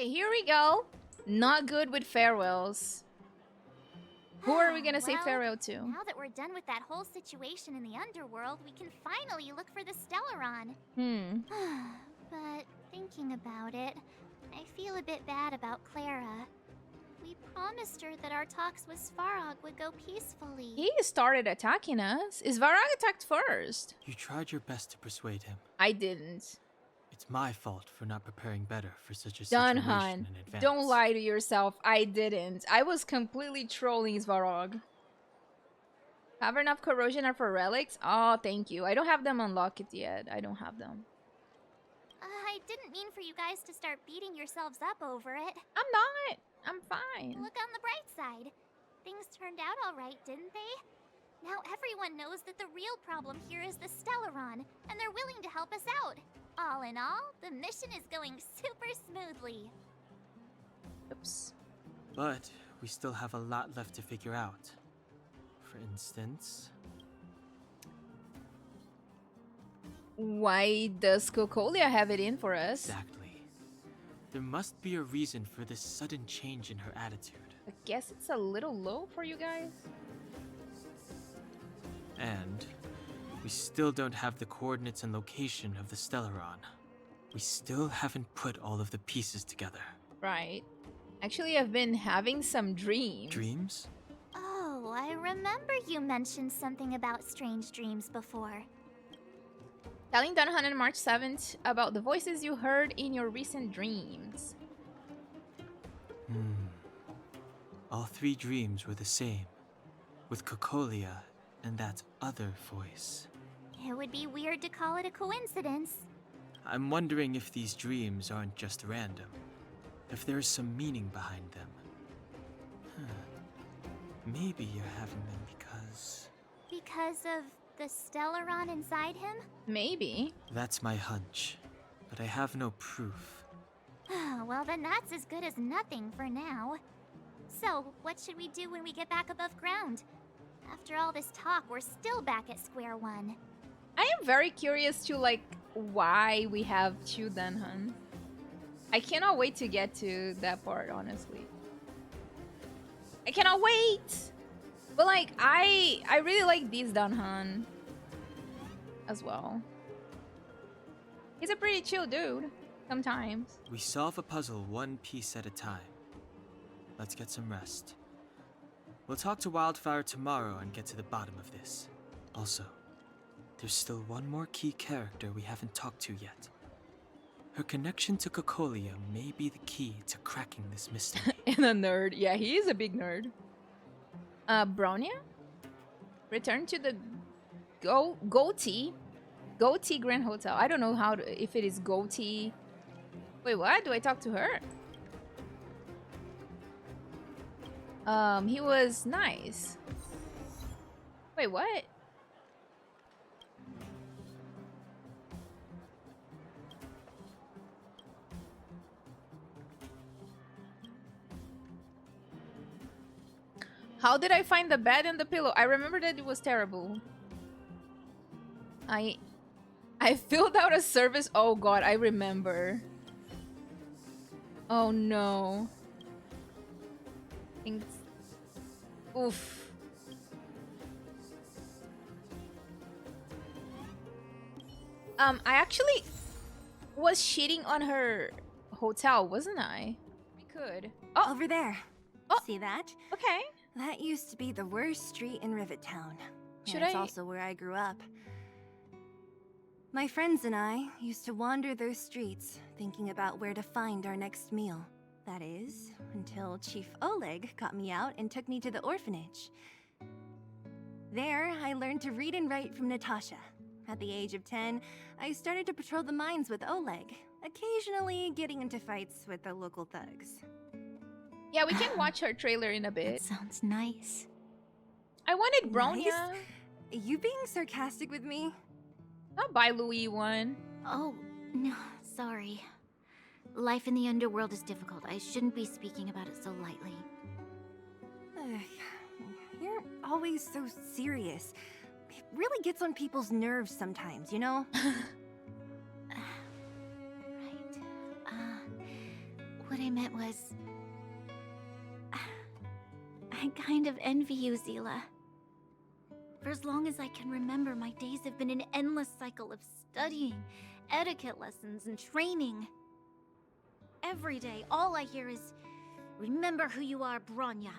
Okay, here we go. Not good with farewells. Who are we gonna say farewell to? Now that we're done with that whole situation in the underworld, we can finally look for the Stellaron. But thinking about it, I feel a bit bad about Clara. We promised her that our talks with Svarog would go peacefully. He started attacking us. Svarog attacked first. You tried your best to persuade him. I didn't. It's my fault for not preparing better for such a Dunn, situation in advance. don't lie to yourself. I didn't. I was completely trolling Svarog. Cavern of Corrosion are for relics? Oh, thank you. I don't have them unlocked yet. I don't have them. I didn't mean for you guys to start beating yourselves up over it. I'm not. I'm fine. Look on the bright side. Things turned out all right, didn't they? Now everyone knows that the real problem here is the Stellaron, and they're willing to help us out. All in all, the mission is going super smoothly. Oops. But we still have a lot left to figure out. For instance... Why does Cocolia have it in for us? Exactly. There must be a reason for this sudden change in her attitude. I guess it's a little low for you guys. And we still don't have the coordinates and location of the Stellaron. We still haven't put all of the pieces together. Right. Actually, I've been having some dreams. Dreams? Oh, I remember you mentioned something about strange dreams before. Telling Dunn on March 7th about the voices you heard in your recent dreams. All three dreams were the same, with Cocolia and that other voice. It would be weird to call it a coincidence. I'm wondering if these dreams aren't just random, if there's some meaning behind them. Maybe you're having them because... Because of the Stellaron inside him? Maybe. That's my hunch, but I have no proof. Well, then that's as good as nothing for now. So, what should we do when we get back above ground? After all this talk, we're still back at square one. I am very curious to, like, why we have two Dunhan. I cannot wait to get to that part, honestly. I cannot wait! But, like, I really like these Dunhan as well. He's a pretty chill dude, sometimes. We solve a puzzle one piece at a time. Let's get some rest. We'll talk to Wildfire tomorrow and get to the bottom of this. Also, there's still one more key character we haven't talked to yet. Her connection to Cocolia may be the key to cracking this mystery. And a nerd. Yeah, he is a big nerd. Bronya? Return to the Goatee Grand Hotel. I don't know how to, if it is Goatee. Wait, what? Do I talk to her? He was nice. Wait, what? How did I find the bed and the pillow? I remember that it was terrible. I filled out a service. Oh god, I remember. Oh no. Thanks. Oof. I actually was cheating on her hotel, wasn't I? We could. Oh, over there. Oh. See that? Okay. That used to be the worst street in Rivet Town. Should It's I- also where I grew up. My friends and I used to wander those streets, thinking about where to find our next meal. That is, until Chief Oleg got me out and took me to the orphanage. There, I learned to read and write from Natasha. At the age of 10, I started to patrol the mines with Oleg, occasionally getting into fights with the local thugs. Yeah, we can watch her trailer in a bit. That sounds nice. I wanted Bronya. Nice? You being sarcastic with me? Not by Louis one. Oh, no, sorry. Life in the underworld is difficult. I shouldn't be speaking about it so lightly. You're always so serious. It really gets on people's nerves sometimes, you know? Right. What I meant was... I kind of envy you, Seele. For as long as I can remember, my days have been an endless cycle of studying, etiquette lessons, and training. Every day, all I hear is, "Remember who you are, Bronya.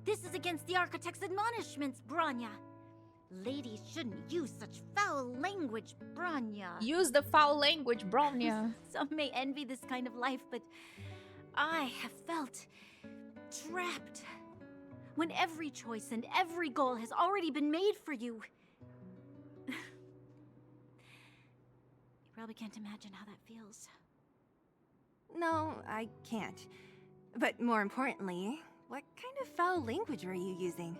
This is against the Architect's admonishments, Bronya. Ladies shouldn't use such foul language, Bronya." Use the foul language, Bronya. Some may envy this kind of life, but I have felt trapped. When every choice and every goal has already been made for you. You probably can't imagine how that feels. No, I can't. But more importantly, what kind of foul language were you using?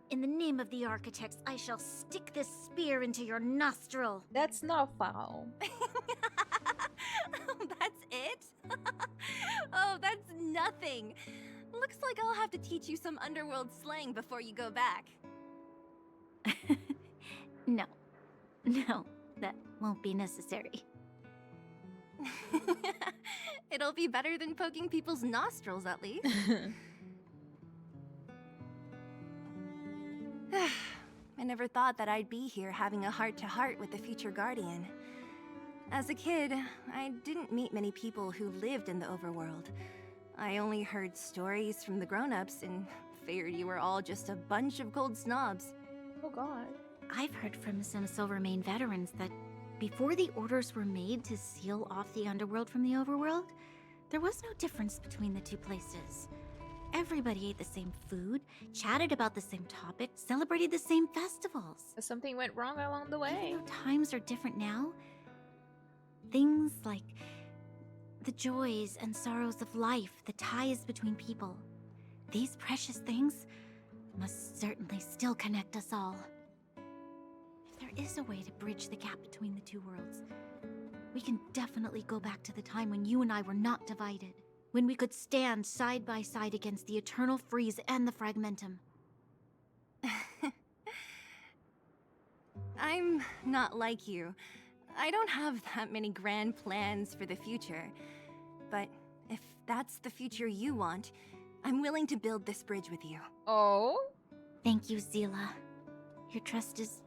In the name of the Architects, I shall stick this spear into your nostril. That's not foul. That's it? Oh, that's nothing. Looks like I'll have to teach you some underworld slang before you go back. No, that won't be necessary. It'll be better than poking people's nostrils, at least. I never thought that I'd be here having a heart-to-heart with the future Guardian. As a kid, I didn't meet many people who lived in the overworld. I only heard stories from the grown-ups and figured you were all just a bunch of cold snobs. Oh god. I've heard from some Silvermane veterans that before the orders were made to seal off the underworld from the overworld, there was no difference between the two places. Everybody ate the same food, chatted about the same topics, celebrated the same festivals. But something went wrong along the way. Even though times are different now, things like the joys and sorrows of life, the ties between people, these precious things must certainly still connect us all. If there is a way to bridge the gap between the two worlds, we can definitely go back to the time when you and I were not divided. When we could stand side by side against the eternal freeze and the fragmentum. I'm not like you. I don't have that many grand plans for the future. But if that's the future you want, I'm willing to build this bridge with you. Oh? Thank you, Seele. Your trust is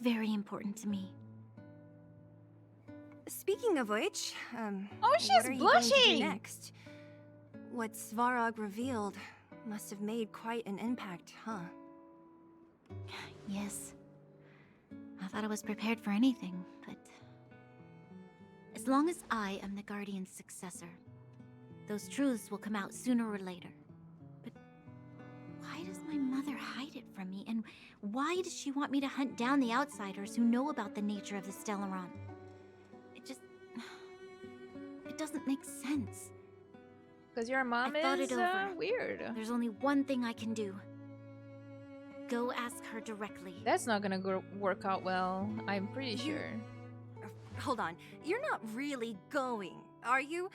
very important to me. Speaking of which, Oh, she's what are you going to do blushing! next? What Svarog revealed must have made quite an impact, huh? Yes. I thought I was prepared for anything, but... as long as I am the Guardian's successor, those truths will come out sooner or later. But why does my mother hide it from me? And why does she want me to hunt down the outsiders who know about the nature of the Stellaron? It doesn't make sense. Because your mom I thought is it over. weird. There's only one thing I can do. Go ask her directly. That's not gonna work out well, I'm pretty sure. Hold on, you're not really going, are you?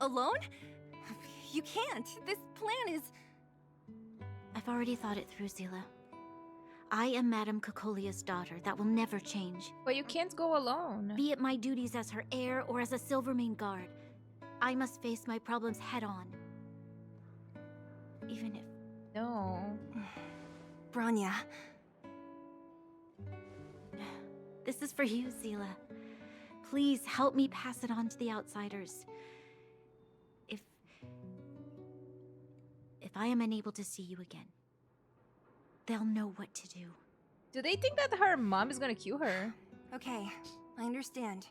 Alone? You can't. This plan is... I've already thought it through, Seele. I am Madame Cocolia's daughter. That will never change. But you can't go alone. Be it my duties as her heir or as a Silvermane guard, I must face my problems head on. Even if... No. Bronya. This is for you, Seele. Please help me pass it on to the outsiders. If I am unable to see you again, they'll know what to do. Do they think that her mom is gonna kill her? Okay, I understand.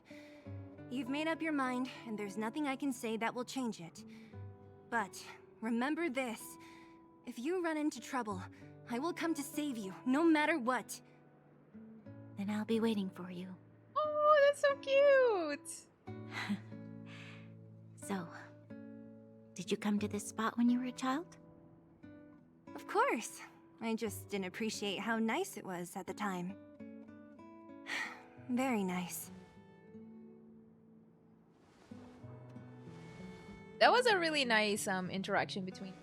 You've made up your mind, and there's nothing I can say that will change it. But remember this. If you run into trouble, I will come to save you, no matter what. Then I'll be waiting for you. Oh, that's so cute! So, did you come to this spot when you were a child? Of course. I just didn't appreciate how nice it was at the time. Very nice. That was a really nice interaction between.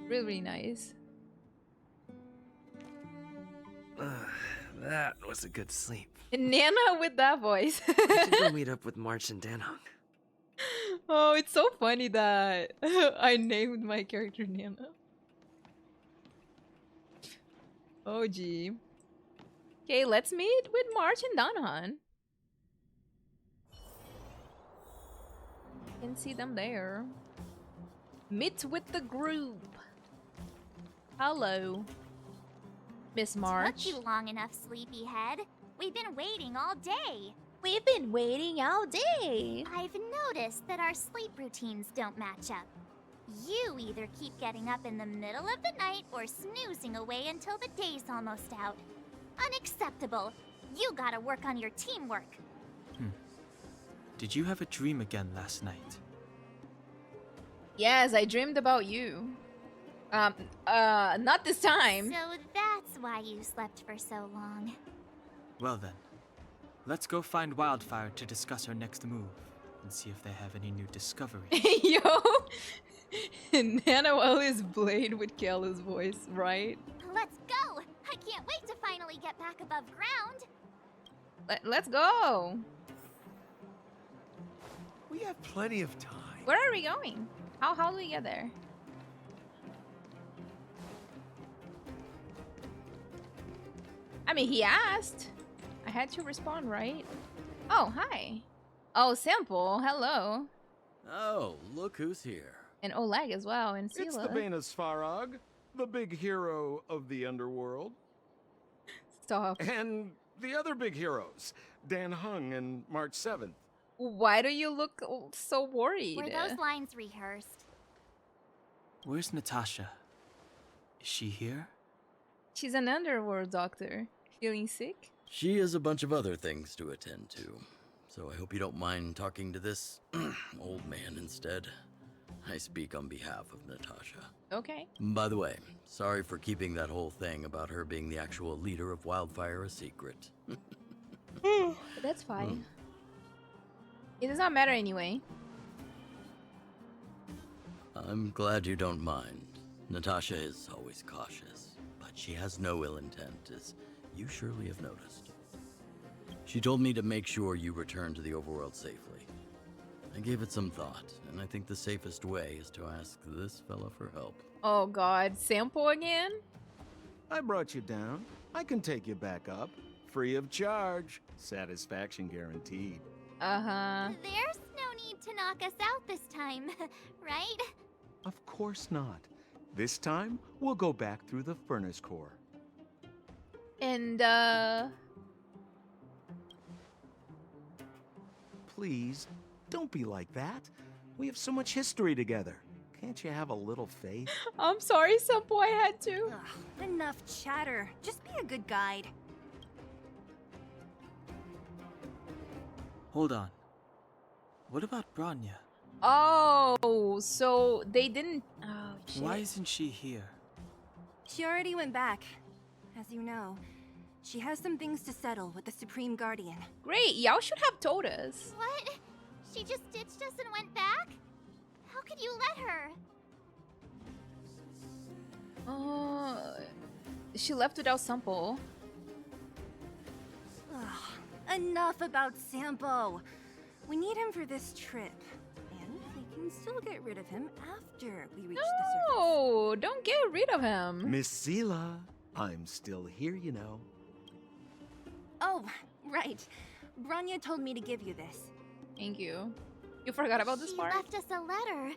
Really nice. That was a good sleep. Nana with that voice. I should go meet up with March and Danhong. Oh, it's so funny that I named my character Nana. Oh, gee. Okay, let's meet with March and Dunn. Can see them there. Meet with the group. Hello, Miss March. Took you long enough, sleepyhead. We've been waiting all day. We've been waiting all day. I've noticed that our sleep routines don't match up. You either keep getting up in the middle of the night or snoozing away until the day's almost out. Unacceptable. You gotta work on your teamwork. Did you have a dream again last night? Yes, I dreamed about you. Not this time. So that's why you slept for so long. Well then, let's go find Wildfire to discuss our next move and see if they have any new discoveries. Yo! Nana Ellie's blade with Kayla's voice, right? Let's go! I can't wait to finally get back above ground. Let's go! We have plenty of time. Where are we going? How do we get there? I mean, he asked. I had to respond, right? Oh, hi. Oh, Sample, hello. Oh, look who's here. And Oleg as well, and It's the Sela. Venus Farag, the big hero of the underworld. Stop. And the other big heroes, Danhong and March 7th. Why do you look so worried? Were those lines rehearsed? Where's Natasha? Is she here? She's an underworld doctor. Feeling sick? She has a bunch of other things to attend to, so I hope you don't mind talking to this old man instead. I speak on behalf of Natasha. Okay. By the way, sorry for keeping that whole thing about her being the actual leader of Wildfire a secret. That's fine. It does not matter anyway. I'm glad you don't mind. Natasha is always cautious, but she has no ill intent, as you surely have noticed. She told me to make sure you return to the overworld safely. I gave it some thought, and I think the safest way is to ask this fella for help. Oh god, Sample again? I brought you down. I can take you back up. Free of charge. Satisfaction guaranteed. Uh-huh. There's no need to knock us out this time, right? Of course not. This time, we'll go back through the furnace core. And, Please, don't be like that. We have so much history together. Can't you have a little faith? I'm sorry, Sample, I had to. Ugh, enough chatter. Just be a good guide. Hold on. What about Bronya? Oh, so they didn't... Oh, shit. Why isn't she here? She already went back. As you know, she has some things to settle with the Supreme Guardian. Great, y'all should have told us. What? She just ditched us and went back? How could you let her? She left without Sample. Ugh, enough about Sampo. We need him for this trip. And we can still get rid of him after we reach the surface. No, don't get rid of him. Miss Seele, I'm still here, you know. Oh, right. Bronya told me to give you this. Thank you. You forgot about this She part? left us a letter.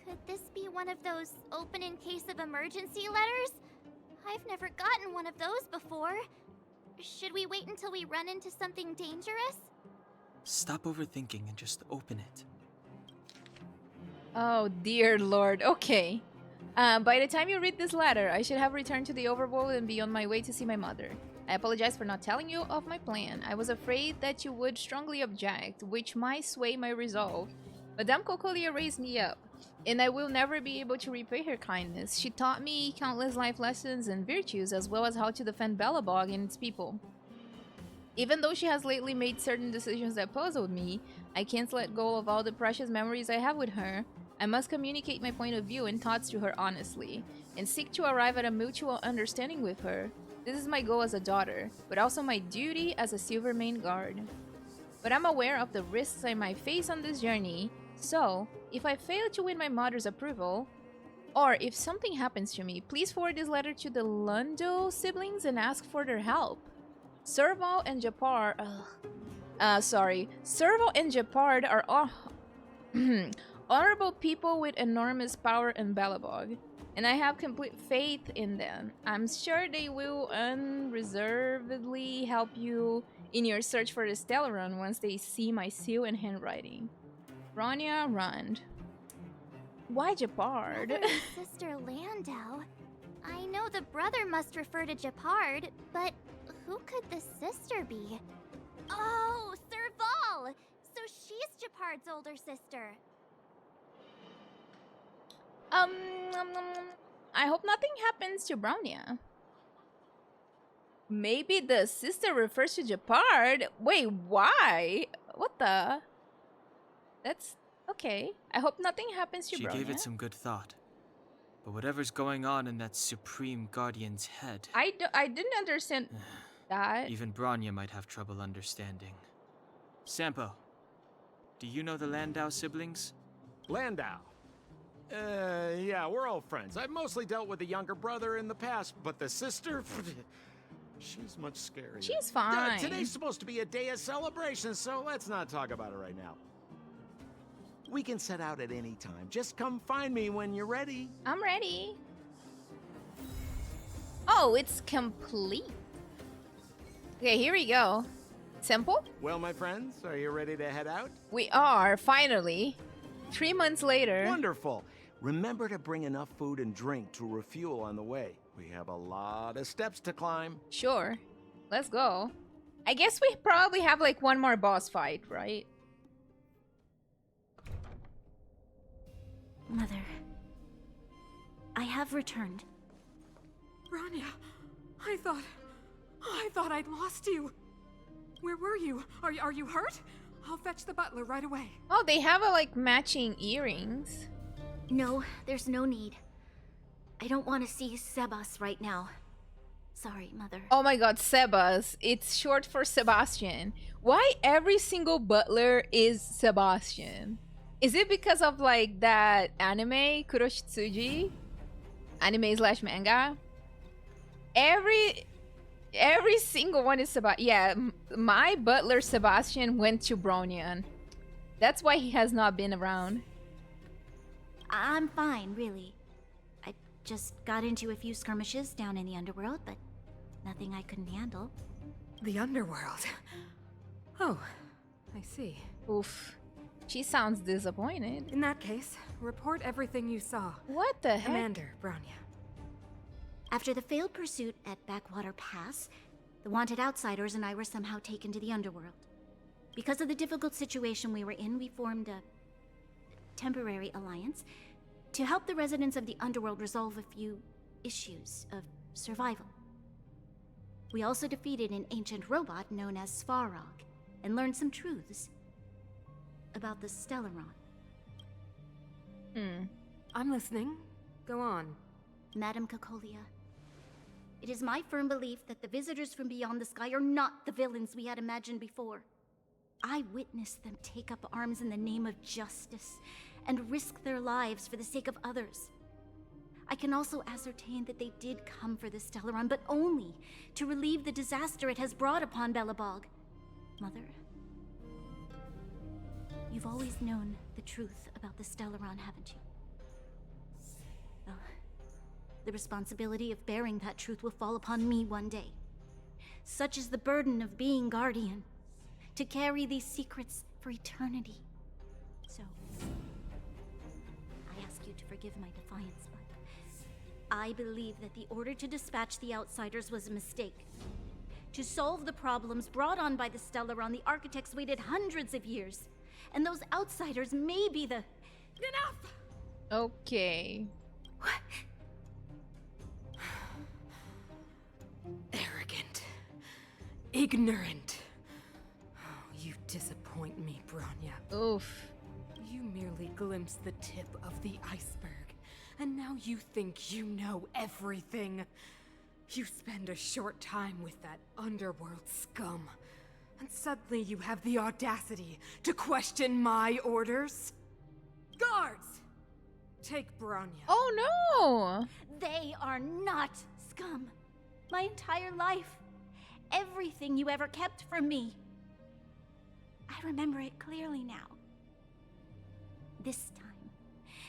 Could this be one of those open in case of emergency letters? I've never gotten one of those before. Should we wait until we run into something dangerous? Stop overthinking and just open it. Oh dear lord, okay. By the time you read this letter, I should have returned to the overworld and be on my way to see my mother. I apologize for not telling you of my plan. I was afraid that you would strongly object, which might sway my resolve. Madame Cocolia raised me up, and I will never be able to repay her kindness. She taught me countless life lessons and virtues, as well as how to defend Belobog and its people. Even though she has lately made certain decisions that puzzled me, I can't let go of all the precious memories I have with her. I must communicate my point of view and thoughts to her honestly, and seek to arrive at a mutual understanding with her. This is my goal as a daughter, but also my duty as a Silvermane guard. But I'm aware of the risks I might face on this journey, so if I fail to win my mother's approval, or if something happens to me, please forward this letter to the Lundo siblings and ask for their help. Serval and Japar... Serval and Japard are honorable people with enormous power in Belobog, and I have complete faith in them. I'm sure they will unreservedly help you in your search for the Stellaron once they see my seal and handwriting. Bronya, Rand. Why Japard? Mother and Sister Landau. I know the brother must refer to Japard, but who could the sister be? Oh, Serval! So she's Japard's older sister. I hope nothing happens to Bronya. Maybe the sister refers to Japard? Wait, why? What the? That's okay. I hope nothing happens to Bronya. She gave it some good thought. But whatever's going on in that Supreme Guardian's head... I didn't understand that. Even Bronya might have trouble understanding. Sampo, do you know the Landau siblings? Landau. Yeah, we're old friends. I've mostly dealt with the younger brother in the past, but the sister... she's much scarier. She's fine. Today's supposed to be a day of celebration, so let's not talk about it right now. We can set out at any time. Just come find me when you're ready. I'm ready. Oh, it's complete. Okay, here we go. Simple? Well, my friends, are you ready to head out? We are, finally. 3 months later. Wonderful. Remember to bring enough food and drink to refuel on the way. We have a lot of steps to climb. Sure. Let's go. I guess we probably have like one more boss fight, right? Mother, I have returned. Bronya, I thought I'd lost you. Where were you? Are you hurt? I'll fetch the butler right away. Oh, they have a like matching earrings. No, there's no need. I don't want to see Sebas right now. Sorry, Mother. Oh my god, Sebas. It's short for Sebastian. Why every single butler is Sebastian? Is it because of like that anime, Kuroshitsuji? Anime/manga? Every single one is Sebastian. Yeah, my butler Sebastian went to Bronya. That's why he has not been around. I'm fine, really. I just got into a few skirmishes down in the underworld, but nothing I couldn't handle. The underworld? Oh, I see. Oof. She sounds disappointed. In that case, report everything you saw. What the heck? Commander Bronya. After the failed pursuit at Backwater Pass, the wanted outsiders and I were somehow taken to the underworld. Because of the difficult situation we were in, we formed a temporary alliance to help the residents of the underworld resolve a few issues of survival. We also defeated an ancient robot known as Svarog and learned some truths about the Stellaron. I'm listening. Go on. Madam Cocolia, it is my firm belief that the visitors from beyond the sky are not the villains we had imagined before. I witnessed them take up arms in the name of justice and risk their lives for the sake of others. I can also ascertain that they did come for the Stellaron, but only to relieve the disaster it has brought upon Belobog. Mother, you've always known the truth about the Stellaron, haven't you? Well, the responsibility of bearing that truth will fall upon me one day. Such is the burden of being Guardian, to carry these secrets for eternity. So, I ask you to forgive my defiance, but I believe that the order to dispatch the outsiders was a mistake. To solve the problems brought on by the Stellaron, the architects waited hundreds of years. And those outsiders may be the... Enough! Okay. What? Arrogant. Ignorant. Oh, you disappoint me, Bronya. Oof. You merely glimpsed the tip of the iceberg, and now you think you know everything. You spend a short time with that underworld scum, and suddenly you have the audacity to question my orders? Guards! Take Bronya. Oh no! They are not scum. My entire life. Everything you ever kept from me. I remember it clearly now.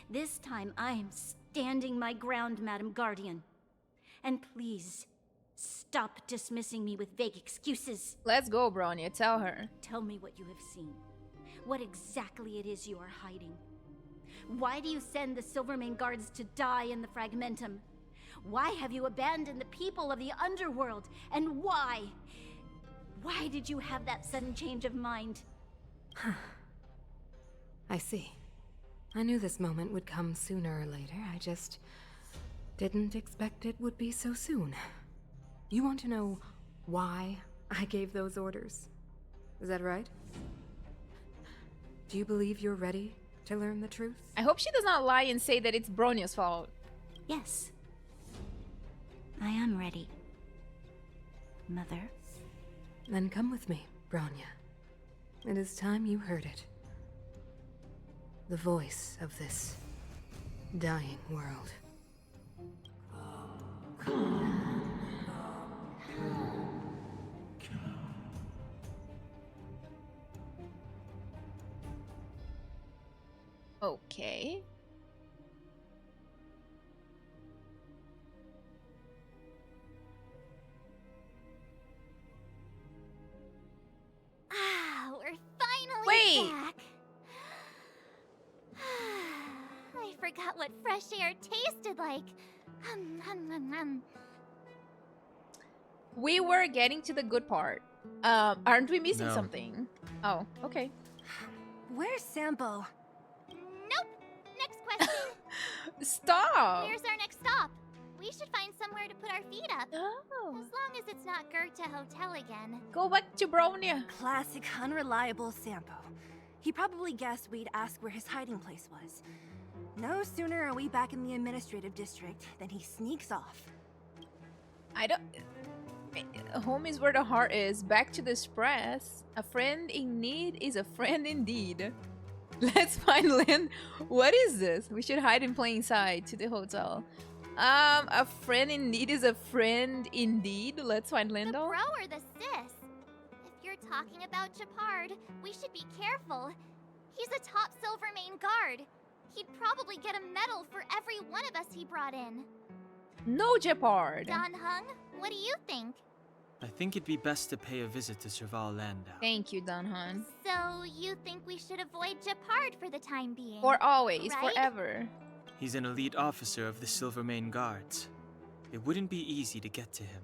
This time I am standing my ground, Madam Guardian. And please, stop dismissing me with vague excuses. Let's go, Bronya. Tell her. Tell me what you have seen. What exactly it is you are hiding. Why do you send the Silvermane guards to die in the Fragmentum? Why have you abandoned the people of the underworld? And why? Why did you have that sudden change of mind? I see. I knew this moment would come sooner or later. I just didn't expect it would be so soon. You want to know why I gave those orders? Is that right? Do you believe you're ready to learn the truth? I hope she does not lie and say that it's Bronya's fault. Yes. I am ready. Mother. Then come with me, Bronya. It is time you heard it. The voice of this dying world. Okay. Ah, we're finally Wait. back. I forgot what fresh air tasted like. We were getting to the good part. Aren't we missing No. something? Oh, okay. Where's Sampo? Nope. Next question. Stop! Where's our next stop? We should find somewhere to put our feet up. Oh. As long as it's not Goethe Hotel again. Go back to Bronya. Classic unreliable Sampo. He probably guessed we'd ask where his hiding place was. No sooner are we back in the administrative district than he sneaks off. I don't... Home is where the heart is. Back to the express. A friend in need is a friend indeed. Let's find Lynn. What is this? We should hide in plain sight to the hotel. A friend in need is a friend indeed. Let's find The Lindo. bro or the sis? If you're talking about Japard, we should be careful. He's a top Silvermane guard. He'd probably get a medal for every one of us he brought in. No, Japard. Don Hung, what do you think? I think it'd be best to pay a visit to Serval Landau. Thank you, Dunn. So, you think we should avoid Japard for the time being? For always, Right? forever. He's an elite officer of the Silvermane Guards. It wouldn't be easy to get to him.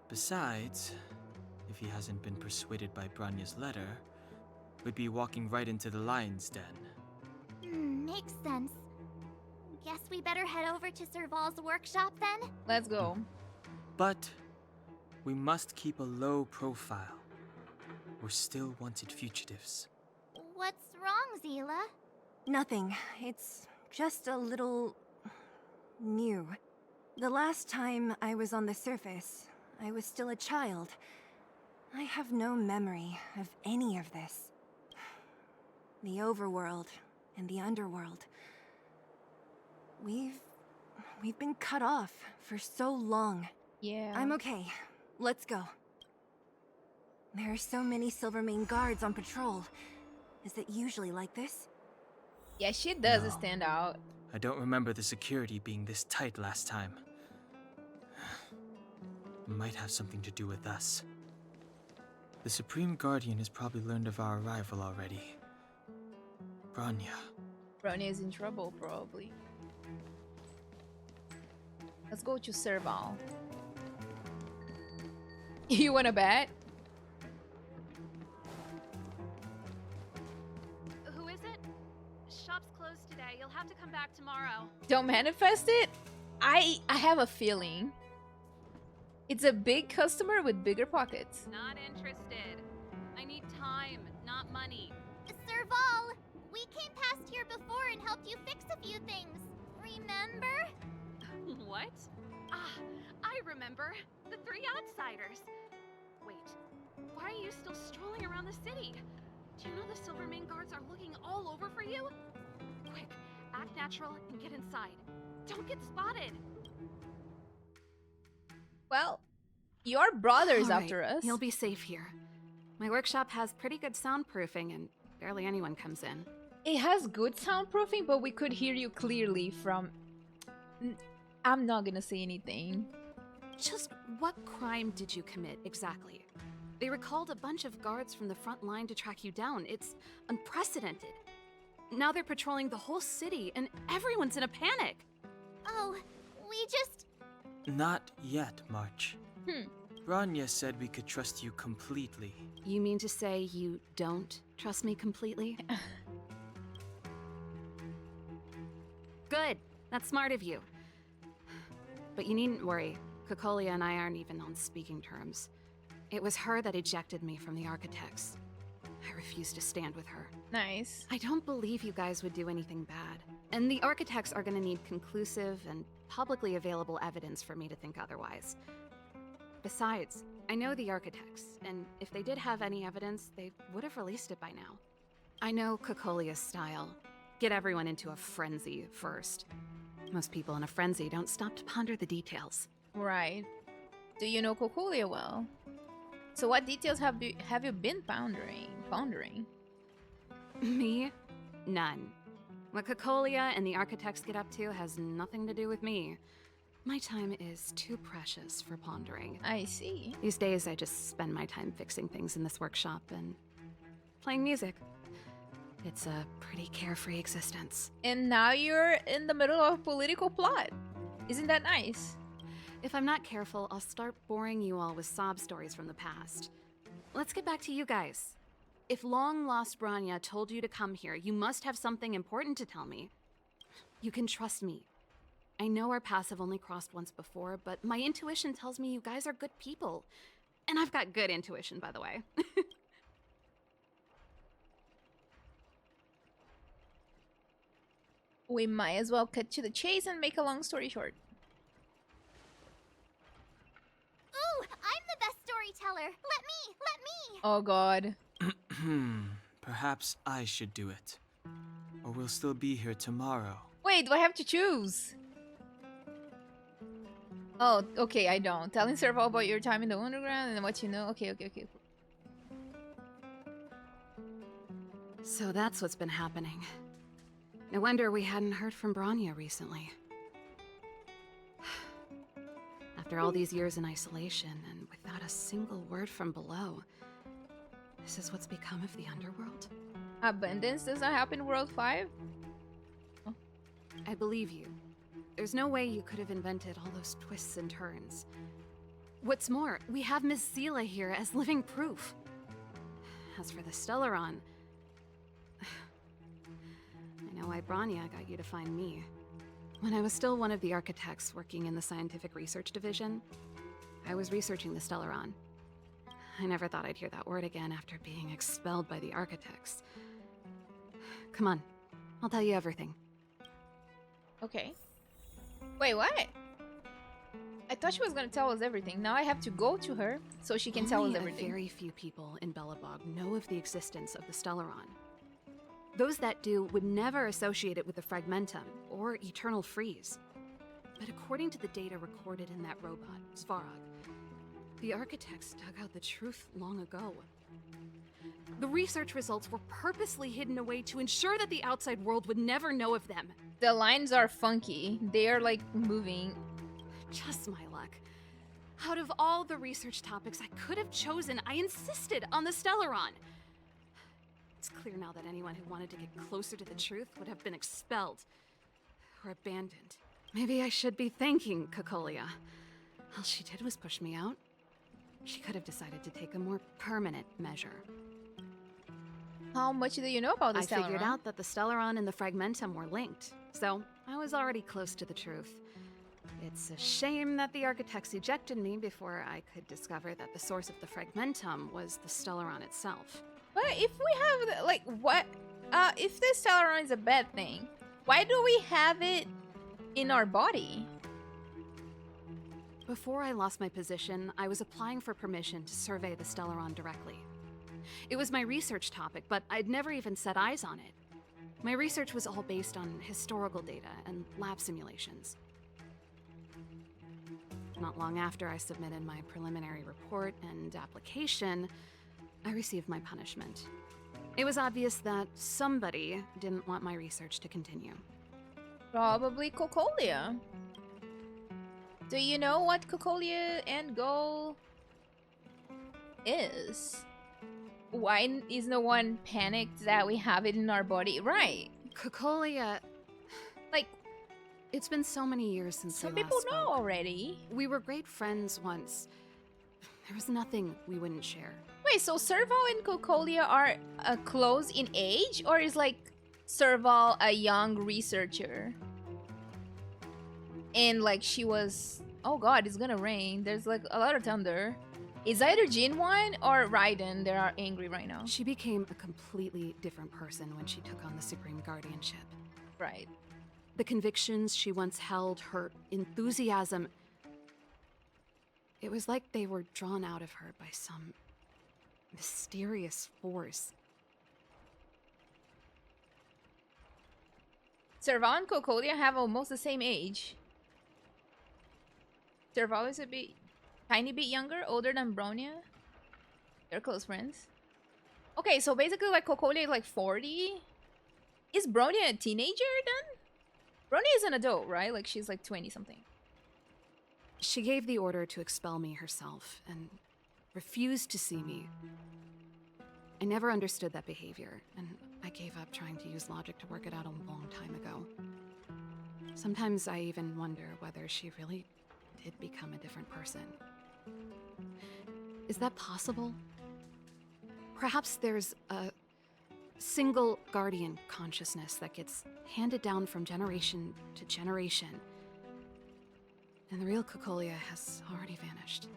Besides, if he hasn't been persuaded by Bronya's letter, we'd be walking right into the lion's den. Makes sense. Guess we better head over to Serval's workshop then? Let's go. But we must keep a low profile. We're still wanted fugitives. What's wrong, Zila? Nothing. It's just a little... new. The last time I was on the surface, I was still a child. I have no memory of any of this. The overworld and the underworld. We've been cut off for so long. Yeah. I'm okay. Let's go. There are so many Silvermane guards on patrol. Is it usually like this? Yeah, she does No. stand out. I don't remember the security being this tight last time. Might have something to do with us. The Supreme Guardian has probably learned of our arrival already. Bronya. Bronya is in trouble, probably. Let's go to Serval. You wanna bet? Who is it? Shop's closed today. You'll have to come back tomorrow. Don't manifest it? I have a feeling. It's a big customer with bigger pockets. Not interested. I need time, not money. Serval! We came past here before and helped you fix a few things. Remember? What? Ah, I remember. The three outsiders. Wait, why are you still strolling around the city? Do you know the Silvermane guards are looking all over for you? Quick, act natural and get inside. Don't get spotted. Well, your brother's All right, after us. You'll be safe here. My workshop has pretty good soundproofing and barely anyone comes in. It has good soundproofing, but we could hear you clearly from... I'm not gonna say anything. Just what crime did you commit exactly? They recalled a bunch of guards from the front line to track you down. It's unprecedented. Now they're patrolling the whole city and everyone's in a panic. Oh, we just... Not yet, March. Bronya said we could trust you completely. You mean to say you don't trust me completely? Good. That's smart of you. But you needn't worry. Cocolia and I aren't even on speaking terms. It was her that ejected me from the Architects. I refuse to stand with her. Nice. I don't believe you guys would do anything bad. And the Architects are gonna need conclusive and publicly available evidence for me to think otherwise. Besides, I know the Architects, and if they did have any evidence, they would have released it by now. I know Cocolia's style. Get everyone into a frenzy first. Most people in a frenzy don't stop to ponder the details. Right. Do you know Cocolia well? So what details have you been pondering? Me? None. What Cocolia and the Architects get up to has nothing to do with me. My time is too precious for pondering. I see. These days, I just spend my time fixing things in this workshop and playing music. It's a pretty carefree existence. And now you're in the middle of a political plot. Isn't that nice? If I'm not careful, I'll start boring you all with sob stories from the past. Let's get back to you guys. If long-lost Bronya told you to come here, you must have something important to tell me. You can trust me. I know our paths have only crossed once before, but my intuition tells me you guys are good people. And I've got good intuition, by the way. We might as well cut to the chase and make a long story short. Ooh, I'm the best storyteller. Let me. Oh god. Perhaps I should do it. Or we'll still be here tomorrow. Wait, do I have to choose? Oh, okay, I don't. Telling Serval about your time in the underground and what you know. Okay. So that's what's been happening. No wonder we hadn't heard from Bronya recently. After all these years in isolation and without a single word from below, this is what's become of the underworld? Abundance does not happen in World 5? Oh. I believe you. There's no way you could have invented all those twists and turns. What's more, we have Miss Seele here as living proof. As for the Stellaron, I know why Bronya got you to find me. When I was still one of the Architects working in the Scientific Research Division, I was researching the Stellaron. I never thought I'd hear that word again after being expelled by the Architects. Come on, I'll tell you everything. Okay. Wait, what? I thought she was gonna tell us everything. Now I have to go to her so she can tell us Only everything. Very few people in Belobog know of the existence of the Stellaron. Those that do would never associate it with the Fragmentum or Eternal Freeze. But according to the data recorded in that robot, Svarog, the Architects dug out the truth long ago. The research results were purposely hidden away to ensure that the outside world would never know of them. The lines are funky. They are like moving. Just my luck. Out of all the research topics I could have chosen, I insisted on the Stellaron. It's clear now that anyone who wanted to get closer to the truth would have been expelled or abandoned. Maybe I should be thanking Cocolia. All she did was push me out. She could have decided to take a more permanent measure. How much do you know about the Stellaron? I figured out that the Stellaron and the Fragmentum were linked, so I was already close to the truth. It's a shame that the Architects ejected me before I could discover that the source of the Fragmentum was the Stellaron itself. But if we have, like, what? If the Stellaron is a bad thing, why do we have it in our body? Before I lost my position, I was applying for permission to survey the Stellaron directly. It was my research topic, but I'd never even set eyes on it. My research was all based on historical data and lab simulations. Not long after I submitted my preliminary report and application, I received my punishment. It was obvious that somebody didn't want my research to continue. Probably Cocolia. Do you know what Cocolia end goal is? Why is no one panicked that we have it in our body? Right. Cocolia... Like, it's been so many years since some we people last know spoke. already. We were great friends once. There was nothing we wouldn't share. Wait, so Serval and Cocolia are close in age? Or is like Serval a young researcher? And like she was... Oh god, it's gonna rain. There's like a lot of thunder. Is either Jinwon or Raiden that are angry right now? She became a completely different person when she took on the Supreme Guardianship. Right. The convictions she once held, her enthusiasm... It was like they were drawn out of her by some mysterious force. Serval and Cocolia have almost the same age. Serval is a tiny bit younger, older than Bronya. They're close friends. Okay, so basically like Cocolia is like 40. Is Bronya a teenager then? Bronya is an adult, right? Like she's like 20 something. She gave the order to expel me herself and refused to see me. I never understood that behavior, and I gave up trying to use logic to work it out a long time ago. Sometimes I even wonder whether she really did become a different person. Is that possible? Perhaps there's a single guardian consciousness that gets handed down from generation to generation, and the real Cocolia has already vanished.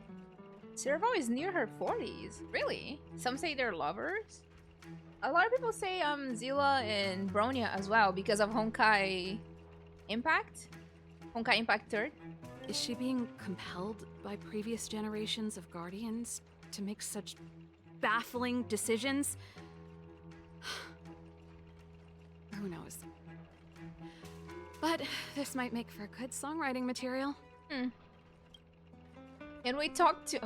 Serval is near her 40s. Really? Some say they're lovers. A lot of people say Zilla and Bronya as well because of Honkai Impact. Honkai Impact 3rd. Is she being compelled by previous generations of guardians to make such baffling decisions? Who knows? But this might make for good songwriting material. Can we talk to...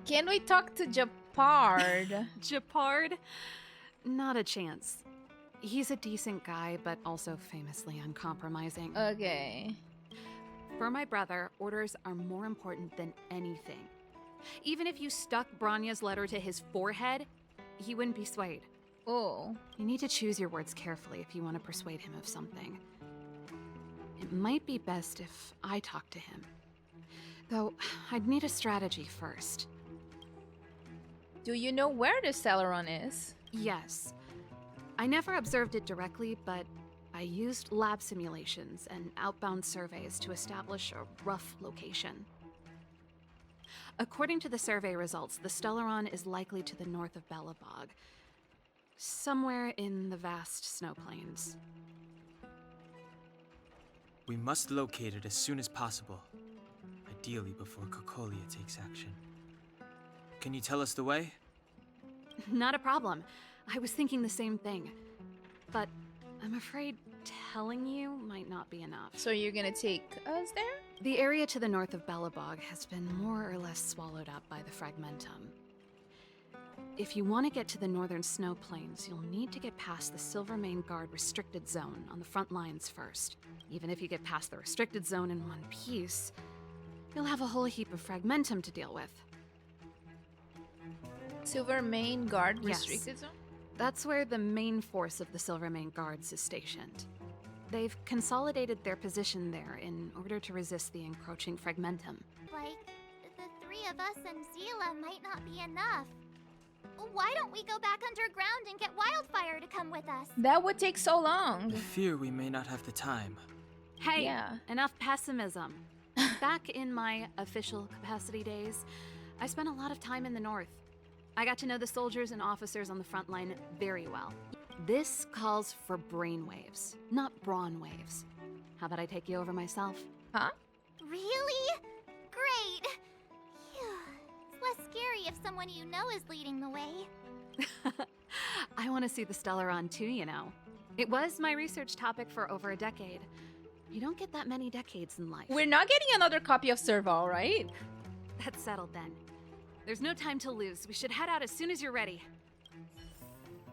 Can we talk to Japard? Japard? Not a chance. He's a decent guy, but also famously uncompromising. Okay. For my brother, orders are more important than anything. Even if you stuck Bronya's letter to his forehead, he wouldn't be swayed. Oh. You need to choose your words carefully if you want to persuade him of something. It might be best if I talk to him. Though, I'd need a strategy first. Do you know where the Stellaron is? Yes. I never observed it directly, but I used lab simulations and outbound surveys to establish a rough location. According to the survey results, the Stellaron is likely to the north of Belobog, somewhere in the vast snow plains. We must locate it as soon as possible, ideally before Cocolia takes action. Can you tell us the way? Not a problem. I was thinking the same thing. But I'm afraid telling you might not be enough. So you're gonna take us there? The area to the north of Belobog has been more or less swallowed up by the Fragmentum. If you want to get to the northern snow plains, you'll need to get past the Silvermane Guard restricted zone on the front lines first. Even if you get past the restricted zone in one piece, you'll have a whole heap of Fragmentum to deal with. Silvermane Guard Yes. restricted zone? That's where the main force of the Silvermane Guards is stationed. They've consolidated their position there in order to resist the encroaching Fragmentum. Like, the three of us and Zila might not be enough. Why don't we go back underground and get Wildfire to come with us? That would take so long. I fear we may not have the time. Hey, Yeah. enough pessimism. Back in my official capacity days, I spent a lot of time in the north. I got to know the soldiers and officers on the front line very well. This calls for brainwaves, not brawn waves. How about I take you over myself? Huh? Really? scary if someone you know is leading the way. I want to see the Stellaron too, you know. It was my research topic for over a decade. You don't get that many decades in life. We're not getting another copy of Serval, right? That's settled then. There's no time to lose. We should head out as soon as you're ready.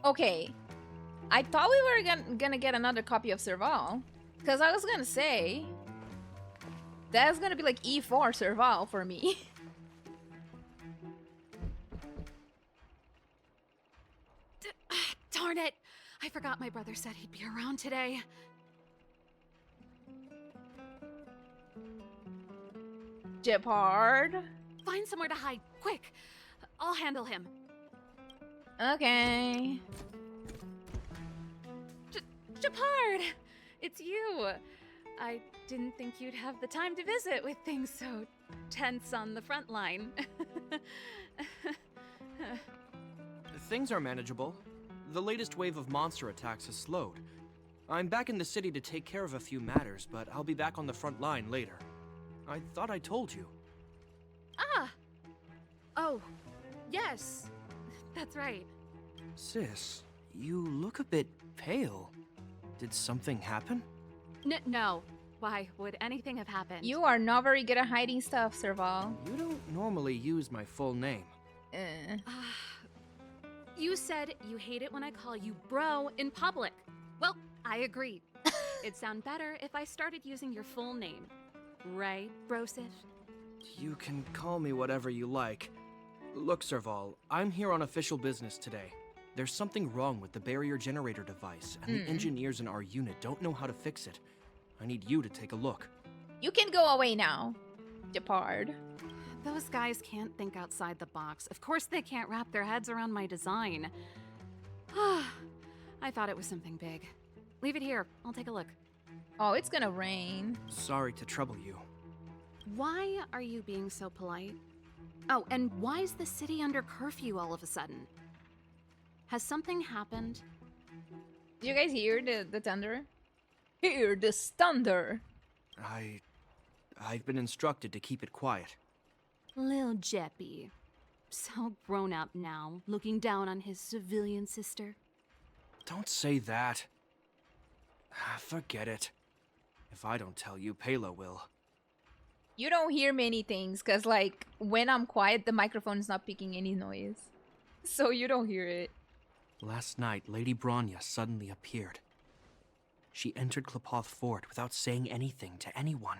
Okay. I thought we were gonna get another copy of Serval. Because I was gonna say... That's gonna be like E4 Serval for me. Darn it! I forgot my brother said he'd be around today. Gepard. Find somewhere to hide, quick! I'll handle him. Okay. Gepard! It's you! I didn't think you'd have the time to visit with things so tense on the front line. Things are manageable. The latest wave of monster attacks has slowed. I'm back in the city to take care of a few matters, but I'll be back on the front line later. I thought I told you. Ah! Oh, yes. That's right. Sis, you look a bit pale. Did something happen? No. Why would anything have happened? You are not very good at hiding stuff, Serval. You don't normally use my full name. You said you hate it when I call you bro in public. Well, I agree. It'd sound better if I started using your full name. Right, Brosif? You can call me whatever you like. Look, Serval, I'm here on official business today. There's something wrong with the barrier generator device, and the engineers in our unit don't know how to fix it. I need you to take a look. You can go away now, Gepard. Those guys can't think outside the box. Of course they can't wrap their heads around my design. I thought it was something big. Leave it here. I'll take a look. Oh, it's gonna rain. Sorry to trouble you. Why are you being so polite? Oh, and why is the city under curfew all of a sudden? Has something happened? Did you guys hear the thunder? Hear this thunder! I've been instructed to keep it quiet. Lil Jeppy. So grown up now, looking down on his civilian sister. Don't say that. Forget it. If I don't tell you, Pela will. You don't hear many things, because, like, when I'm quiet, the microphone is not picking any noise. So you don't hear it. Last night, Lady Bronya suddenly appeared. She entered Klepoth Fort without saying anything to anyone.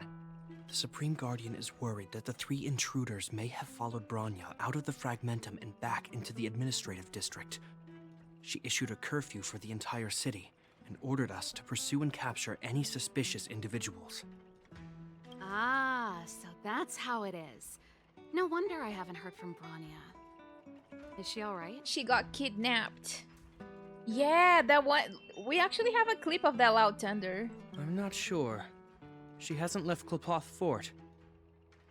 The Supreme Guardian is worried that the 3 intruders may have followed Bronya out of the Fragmentum and back into the administrative district. She issued a curfew for the entire city and ordered us to pursue and capture any suspicious individuals. Ah, so that's how it is. No wonder I haven't heard from Bronya. Is she alright? She got kidnapped. Yeah, that one. We actually have a clip of that loud thunder. I'm not sure. She hasn't left Klepoth Fort.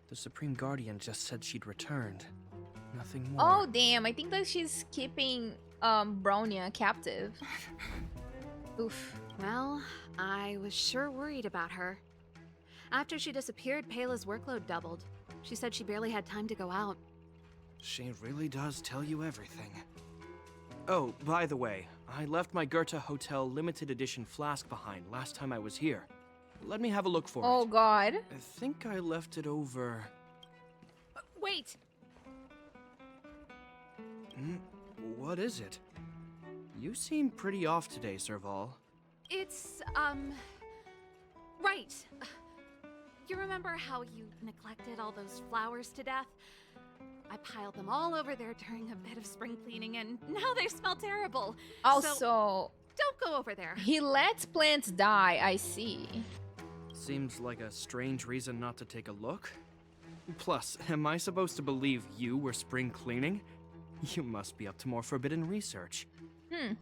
The Supreme Guardian just said she'd returned. Nothing more. Oh, damn. I think that she's keeping Bronya captive. Oof. Well, I was sure worried about her. After she disappeared, Pela's workload doubled. She said she barely had time to go out. She really does tell you everything. Oh, by the way, I left my Goethe Hotel limited edition flask behind last time I was here. Let me have a look for it. Oh, God. I think I left it over... Wait! What is it? You seem pretty off today, Serval. It's, right. You remember how you neglected all those flowers to death? I piled them all over there during a bit of spring cleaning, and now they smell terrible. Also, so don't go over there. He lets plants die, I see. Seems like a strange reason not to take a look. Plus, am I supposed to believe you were spring cleaning? You must be up to more forbidden research. Am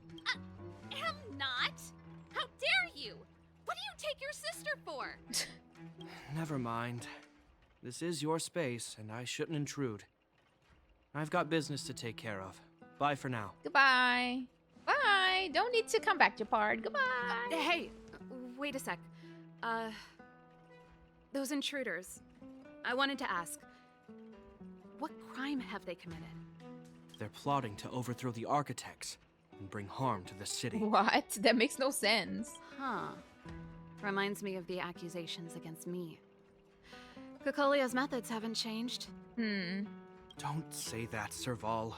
not. How dare you? What do you take your sister for? Never mind. This is your space, and I shouldn't intrude. I've got business to take care of. Bye for now. Goodbye. Bye. Don't need to come back, Gepard. Goodbye. Hey, wait a sec. Those intruders. I wanted to ask. What crime have they committed? They're plotting to overthrow the architects and bring harm to the city. What? That makes no sense. Huh. Reminds me of the accusations against me. Cocolia's methods haven't changed. Don't say that, Serval.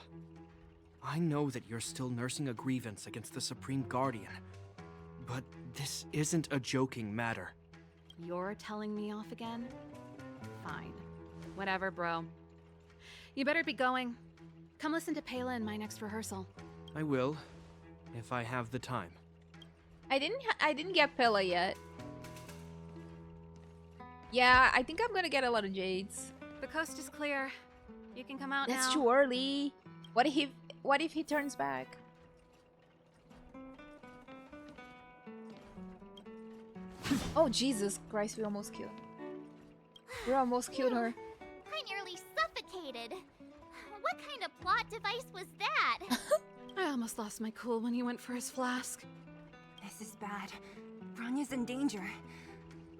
I know that you're still nursing a grievance against the Supreme Guardian, but this isn't a joking matter. You're telling me off again? Fine. Whatever, bro. You better be going. Come listen to Pela in my next rehearsal. I will, if I have the time. I didn't get Pela yet. Yeah, I think I'm gonna get a lot of jades. The coast is clear. You can come out now. That's too early. What if he turns back? Oh Jesus Christ, we almost killed. We almost killed her. I nearly suffocated. What kind of plot device was that? I almost lost my cool when he went for his flask. This is bad. Bronya's in danger.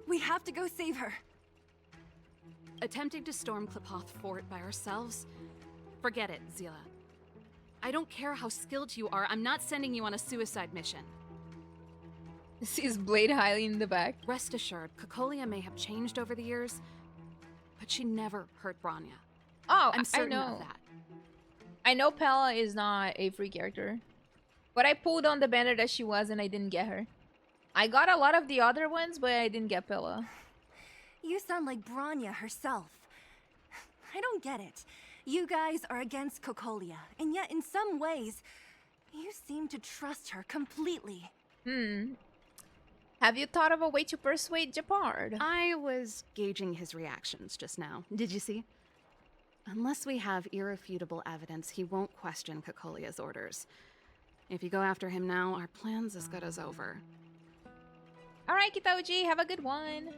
We have to go save her. Attempting to storm Klipoth Fort by ourselves? Forget it, Zila. I don't care how skilled you are, I'm not sending you on a suicide mission. Sees Blade highly in the back. Rest assured, Cocolia may have changed over the years, but she never hurt Bronya. Oh, I'm certain I know. of that. I know Pela is not a free character, but I pulled on the banner that she was and I didn't get her. I got a lot of the other ones, but I didn't get Pela. You sound like Bronya herself. I don't get it. You guys are against Cocolia, and yet in some ways, you seem to trust her completely. Have you thought of a way to persuade Gepard? I was gauging his reactions just now. Did you see? Unless we have irrefutable evidence, he won't question Cocolia's orders. If you go after him now, our plan's as good as over. Alright, Kitauji, have a good one.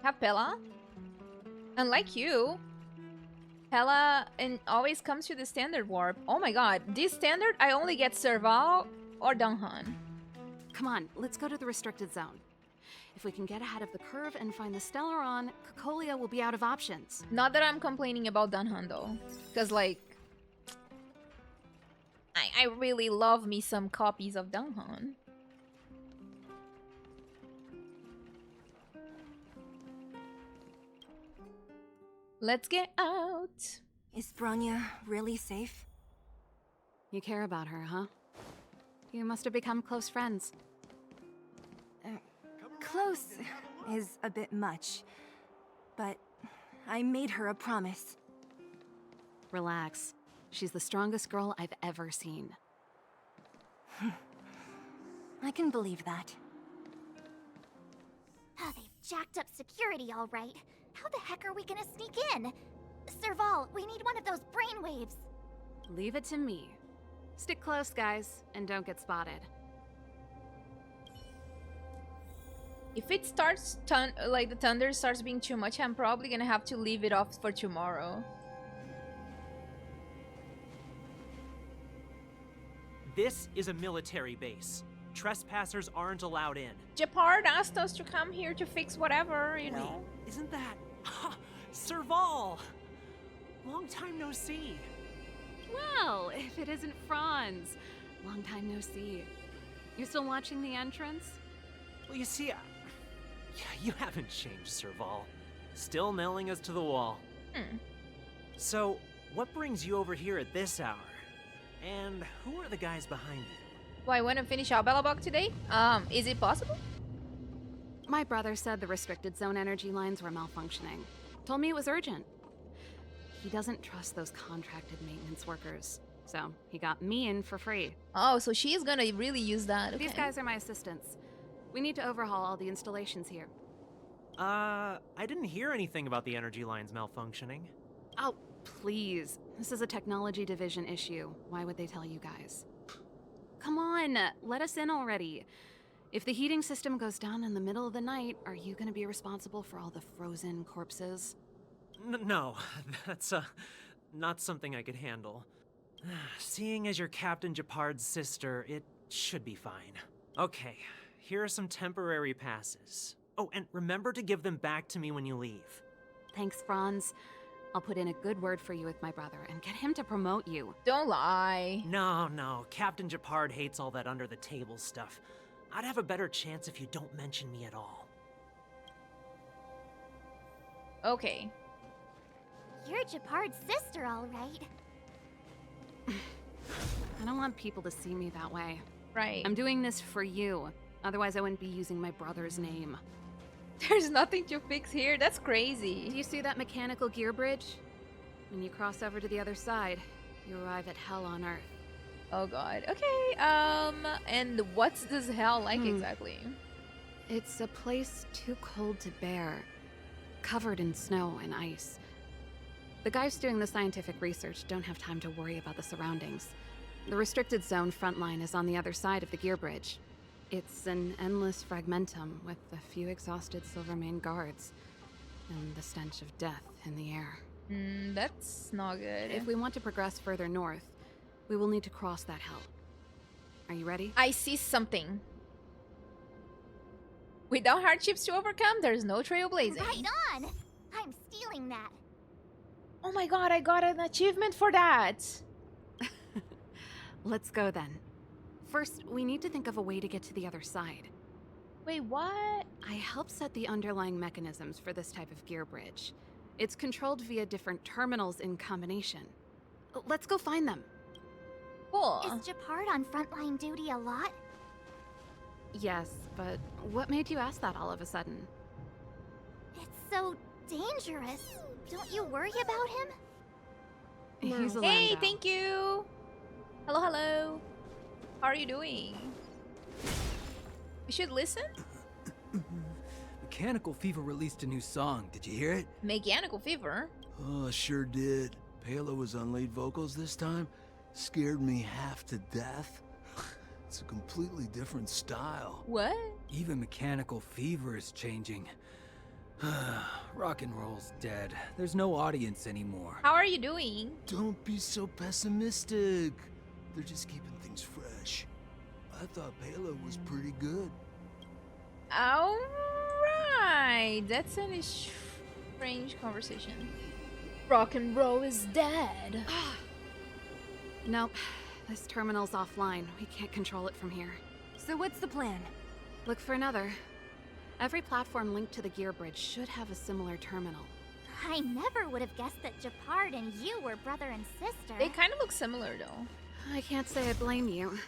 Have Pela? Unlike you, Pela always comes to the standard warp. Oh my god, this standard I only get Serval or Dunn. Come on, let's go to the restricted zone. If we can get ahead of the curve and find the Stellaron, Cocolia will be out of options. Not that I'm complaining about Dunn though. Because like, I really love me some copies of Dunn. Let's get out. Is Bronya really safe? You care about her, huh? You must have become close friends. Close is a bit much, but I made her a promise. Relax. She's the strongest girl I've ever seen. I can believe that. Oh, they've jacked up security all right. How the heck are we gonna sneak in? Serval, we need one of those brainwaves. Leave it to me. Stick close, guys, and don't get spotted. If it starts, like the thunder starts being too much, I'm probably gonna have to leave it off for tomorrow. This is a military base. Trespassers aren't allowed in. Gepard asked us to come here to fix whatever, you know. Wait, isn't that... Serval! Long time no see. Well, if it isn't Franz. Long time no see. You still watching the entrance? Well, you see, you haven't changed, Serval. Still nailing us to the wall. So, what brings you over here at this hour? And who are the guys behind you? Do I want to finish our Belobog today? Is it possible? My brother said the restricted zone energy lines were malfunctioning. Told me it was urgent. He doesn't trust those contracted maintenance workers. So, he got me in for free. Oh, so she is gonna really use that. Okay. These guys are my assistants. We need to overhaul all the installations here. I didn't hear anything about the energy lines malfunctioning. Oh, please. This is a technology division issue. Why would they tell you guys? Come on, let us in already. If the heating system goes down in the middle of the night, are you gonna be responsible for all the frozen corpses? No, that's, not something I could handle. Seeing as you're Captain Gepard's sister, it should be fine. Okay, here are some temporary passes. Oh, and remember to give them back to me when you leave. Thanks, Franz. I'll put in a good word for you with my brother and get him to promote you. Don't lie. No, Captain Japard hates all that under-the-table stuff. I'd have a better chance if you don't mention me at all. Okay. You're Japard's sister, all right. I don't want people to see me that way. Right. I'm doing this for you. Otherwise, I wouldn't be using my brother's name. There's nothing to fix here. That's crazy. Do you see that mechanical gear bridge? When you cross over to the other side, you arrive at hell on Earth. Oh god. Okay. And what's this hell like exactly? It's a place too cold to bear, covered in snow and ice. The guys doing the scientific research don't have time to worry about the surroundings. The restricted zone front line is on the other side of the gear bridge. It's an endless fragmentum with a few exhausted Silvermane guards and the stench of death in the air. That's not good. If we want to progress further north, we will need to cross that hell. Are you ready? I see something. Without hardships to overcome, there's no trailblazing. Right on! I'm stealing that. Oh my god, I got an achievement for that. Let's go then. First, we need to think of a way to get to the other side. Wait, what? I helped set the underlying mechanisms for this type of gear bridge. It's controlled via different terminals in combination. Let's go find them. Cool. Is Japard on frontline duty a lot? Yes, but what made you ask that all of a sudden? It's so dangerous. Don't you worry about him? He's a Hey, Landau. thank you. Hello, hello. How are you doing? We should listen? Mechanical Fever released a new song. Did you hear it? Mechanical Fever? Oh, sure did. Palo was on lead vocals this time. Scared me half to death. It's a completely different style. What? Even Mechanical Fever is changing. Rock and roll's dead. There's no audience anymore. How are you doing? Don't be so pessimistic. They're just keeping things fresh. I thought Palo was pretty good. Alright. That's a strange conversation. Rock and roll is dead. Nope. This terminal's offline. We can't control it from here. So what's the plan? Look for another. Every platform linked to the gear bridge should have a similar terminal. I never would have guessed that Japard and you were brother and sister. They kind of look similar, though. I can't say I blame you.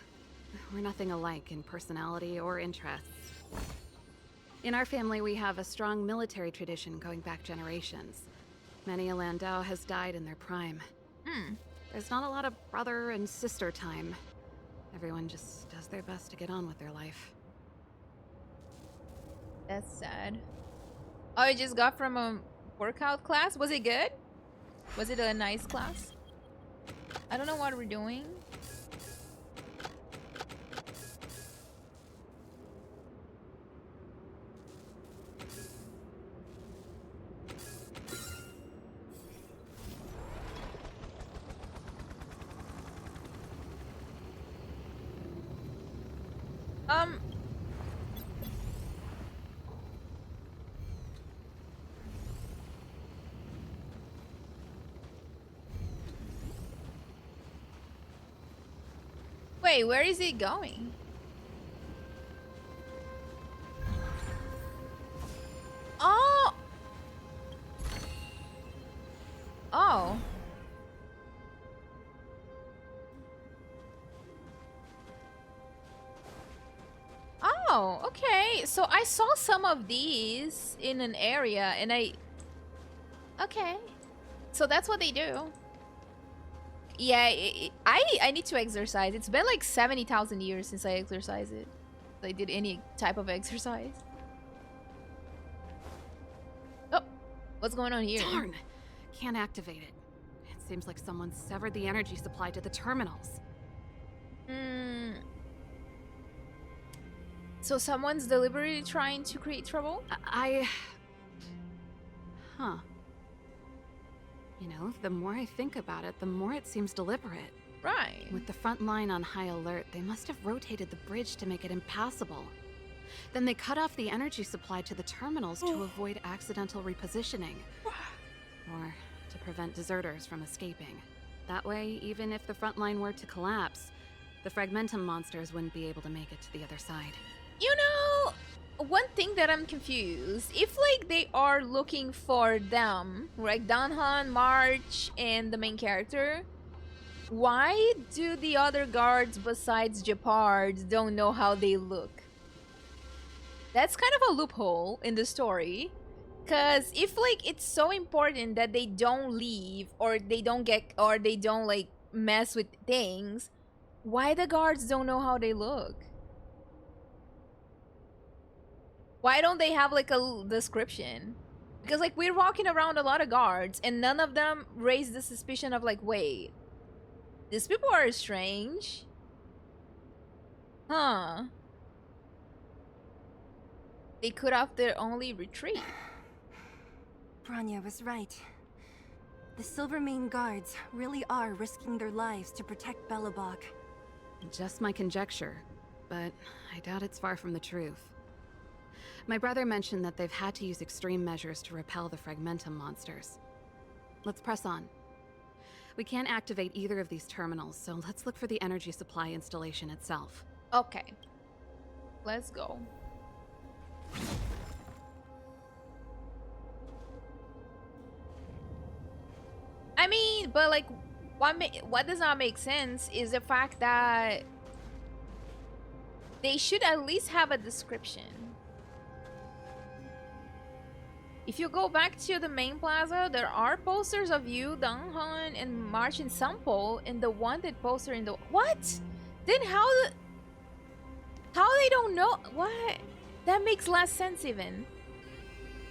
We're nothing alike in personality or interests. In our family, we have a strong military tradition going back generations. Many a Landau has died in their prime. There's not a lot of brother and sister time. Everyone just does their best to get on with their life. That's sad. Oh, I just got from a workout class. Was it good? Was it a nice class? I don't know what we're doing. Wait, where is he going? Oh! Oh. Oh, okay. So I saw some of these in an area and Okay. So that's what they do. Yeah, I need to exercise. It's been like 70,000 years since I exercised it. I did any type of exercise. Oh, what's going on here? Darn! Can't activate it. It seems like someone severed the energy supply to the terminals. So someone's deliberately trying to create trouble? Huh. You know, the more I think about it, the more it seems deliberate. Right. With the front line on high alert, they must have rotated the bridge to make it impassable. Then they cut off the energy supply to the terminals to avoid accidental repositioning. Or to prevent deserters from escaping. That way, even if the front line were to collapse, the Fragmentum monsters wouldn't be able to make it to the other side. You know, one thing that I'm confused, if like they are looking for them, like Dunn, March, and the main character, why do the other guards besides Gepard don't know how they look? That's kind of a loophole in the story. Cause if like it's so important that they don't leave or they don't like mess with things, why the guards don't know how they look? Why don't they have like a description? Because like we're walking around a lot of guards and none of them raise the suspicion of like, wait, these people are strange. Huh. They cut off their only retreat. Bronya was right. The Silvermane guards really are risking their lives to protect Belobog. Just my conjecture, but I doubt it's far from the truth. My brother mentioned that they've had to use extreme measures to repel the Fragmentum monsters. Let's press on. We can't activate either of these terminals, so let's look for the energy supply installation itself. Okay. Let's go. I mean, but like, what does not make sense is the fact that they should at least have a description. If you go back to the main plaza, there are posters of you, Dunn, and March and Sample, and the wanted poster in the... What? Then how they don't know? What? That makes less sense even.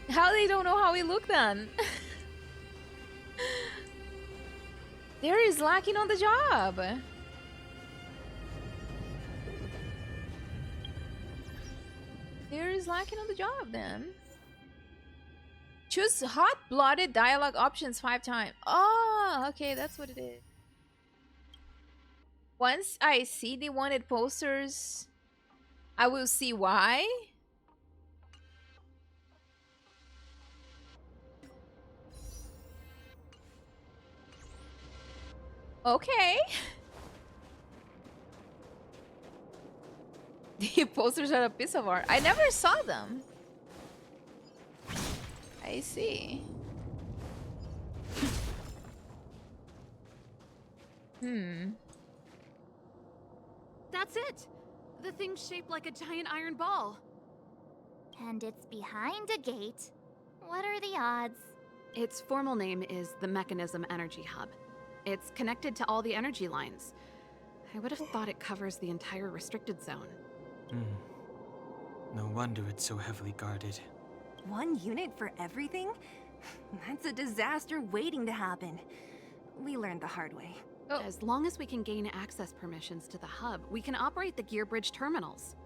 How they don't know how we look then? There is lacking on the job. There is lacking on the job then. Choose hot-blooded dialogue options 5 times. Oh, okay, that's what it is. Once I see the wanted posters, I will see why. Okay. The posters are a piece of art. I never saw them. I see. That's it! The thing's shaped like a giant iron ball. And it's behind a gate. What are the odds? Its formal name is the Mechanism Energy Hub. It's connected to all the energy lines. I would have thought it covers the entire restricted zone. No wonder it's so heavily guarded. One unit for everything? That's a disaster waiting to happen. We learned the hard way. Oh. As long as we can gain access permissions to the hub, we can operate the gear bridge terminals.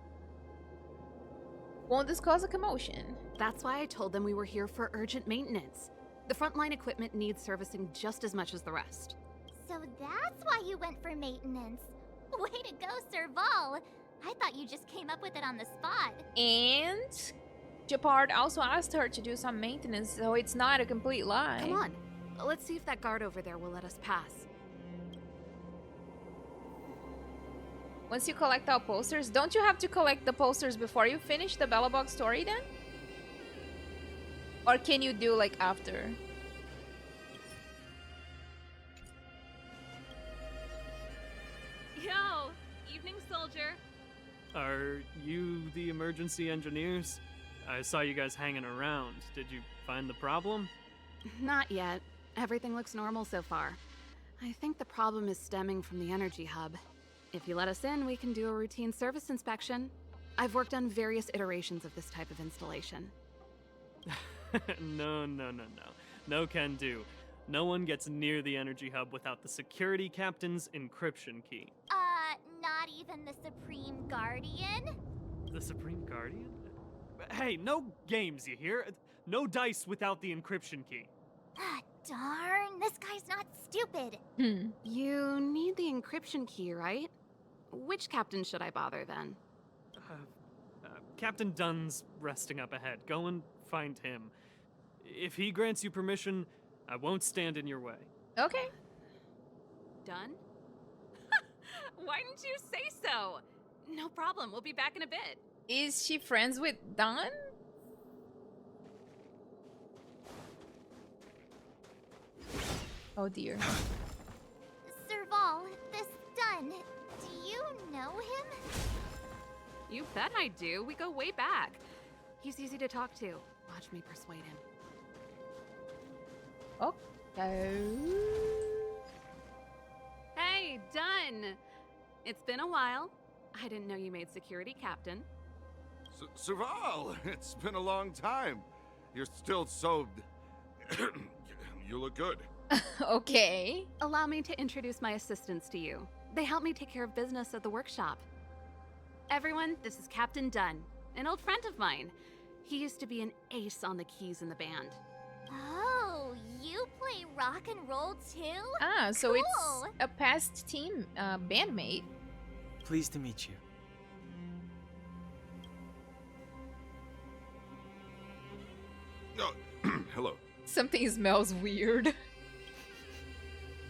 Won't this cause a commotion? That's why I told them we were here for urgent maintenance. The frontline equipment needs servicing just as much as the rest. So that's why you went for maintenance. Way to go, Serval. I thought you just came up with it on the spot. And Gepard also asked her to do some maintenance, so it's not a complete lie. Come on, let's see if that guard over there will let us pass. Once you collect all posters, don't you have to collect the posters before you finish the Belobog story then? Or can you do like after? Yo, evening soldier. Are you the emergency engineers? I saw you guys hanging around. Did you find the problem? Not yet. Everything looks normal so far. I think the problem is stemming from the energy hub. If you let us in, we can do a routine service inspection. I've worked on various iterations of this type of installation. No. No can do. No one gets near the energy hub without the security captain's encryption key. Not even the Supreme Guardian? The Supreme Guardian? Hey, no games, you hear? No dice without the encryption key. Ah, darn. This guy's not stupid. You need the encryption key, right? Which captain should I bother then? Captain Dunn's resting up ahead. Go and find him. If he grants you permission, I won't stand in your way. Okay. Done? Why didn't you say so? No problem, we'll be back in a bit. Is she friends with Dunn? Oh dear. Serval, this Dunn, do you know him? You bet I do. We go way back. He's easy to talk to. Watch me persuade him. Okay. Hey, Dunn! It's been a while. I didn't know you made security captain. Serval, it's been a long time. You're still so... You look good. Okay. Allow me to introduce my assistants to you. They help me take care of business at the workshop. Everyone, this is Captain Dunn, an old friend of mine. He used to be an ace on the keys in the band. Oh, you play rock and roll too? Ah, so Cool. it's a past team bandmate. Pleased to meet you. Oh, hello. Something smells weird.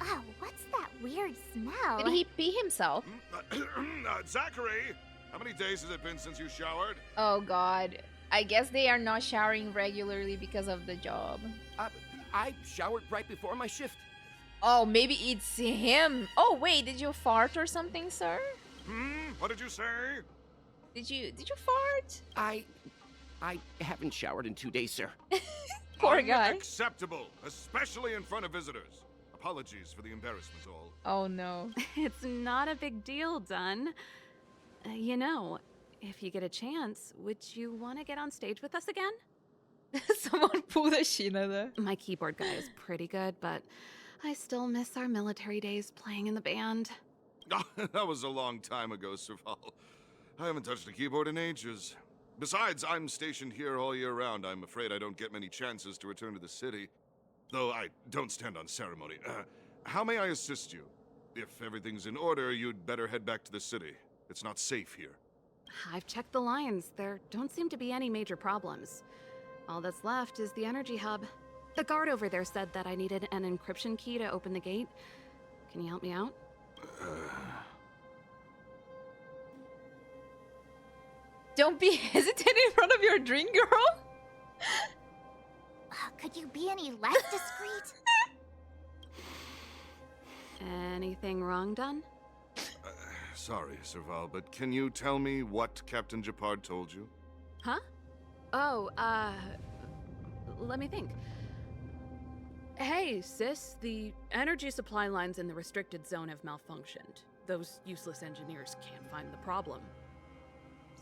Oh, what's that weird smell? Did he pee himself? Zachary, how many days has it been since you showered? Oh god. I guess they are not showering regularly because of the job. I showered right before my shift. Oh, maybe it's him. Oh wait, did you fart or something, sir? What did you say? Did you fart? I haven't showered in 2 days, sir. Poor guy. Unacceptable, especially in front of visitors. Apologies for the embarrassment, all. Oh no. It's not a big deal, Dunn. You know, if you get a chance, would you want to get on stage with us again? Someone pulled a Sheena there. My keyboard guy is pretty good, but I still miss our military days playing in the band. That was a long time ago, Serval. I haven't touched a keyboard in ages. Besides, I'm stationed here all year round. I'm afraid I don't get many chances to return to the city. Though I don't stand on ceremony. How may I assist you? If everything's in order, you'd better head back to the city. It's not safe here. I've checked the lines. There don't seem to be any major problems. All that's left is the energy hub. The guard over there said that I needed an encryption key to open the gate. Can you help me out? Don't be hesitant in front of your drink, girl. Could you be any less discreet? Anything wrong, Dunn? Sorry, Serval, but can you tell me what Captain Japard told you? Huh? Oh, let me think. Hey, sis, the energy supply lines in the restricted zone have malfunctioned. Those useless engineers can't find the problem.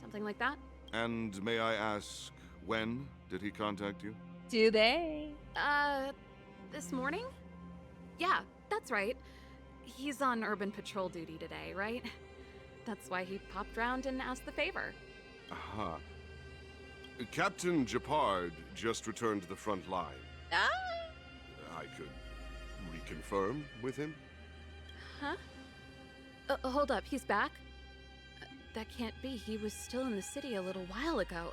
Something like that? And may I ask, when did he contact you? Today. This morning? Yeah, that's right. He's on urban patrol duty today, right? That's why he popped round and asked the favor. Aha. Captain Japard just returned to the front line. Ah? I could reconfirm with him? Huh? Hold up, he's back? That can't be. He was still in the city a little while ago.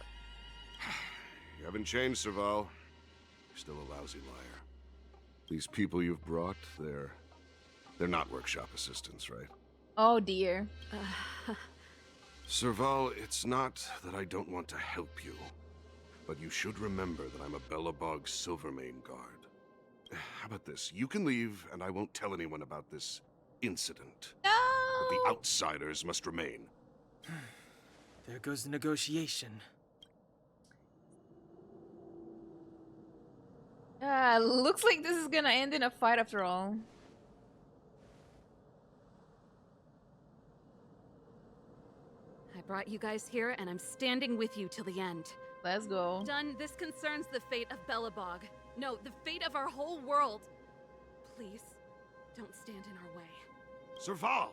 You haven't changed, Serval. You're still a lousy liar. These people you've brought, they're not workshop assistants, right? Oh dear. Serval, it's not that I don't want to help you, but you should remember that I'm a Belobog Silvermane guard. How about this? You can leave, and I won't tell anyone about this incident. No! But the outsiders must remain. There goes the negotiation. Looks like this is gonna end in a fight after all. I brought you guys here, and I'm standing with you till the end. Let's go. Dunn, this concerns the fate of Belobog. No, the fate of our whole world. Please, don't stand in our way. Serval!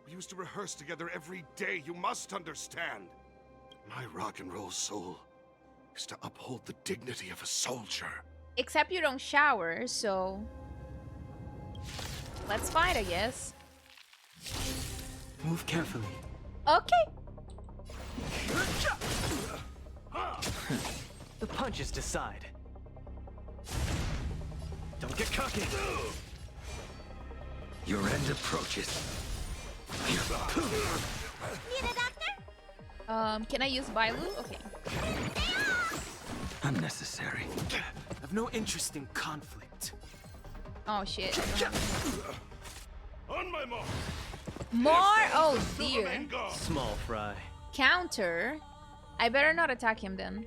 We used to rehearse together every day, you must understand. My rock and roll soul is to uphold the dignity of a soldier. Except you don't shower, so... Let's fight, I guess. Move carefully. Okay. The punches decide. Don't get cocky. Your end approaches. Need a doctor? Can I use Bailu? Okay. Unnecessary. I've no interest in conflict. Oh shit. On my mark. More? Oh dear. Small fry. Counter? I better not attack him then.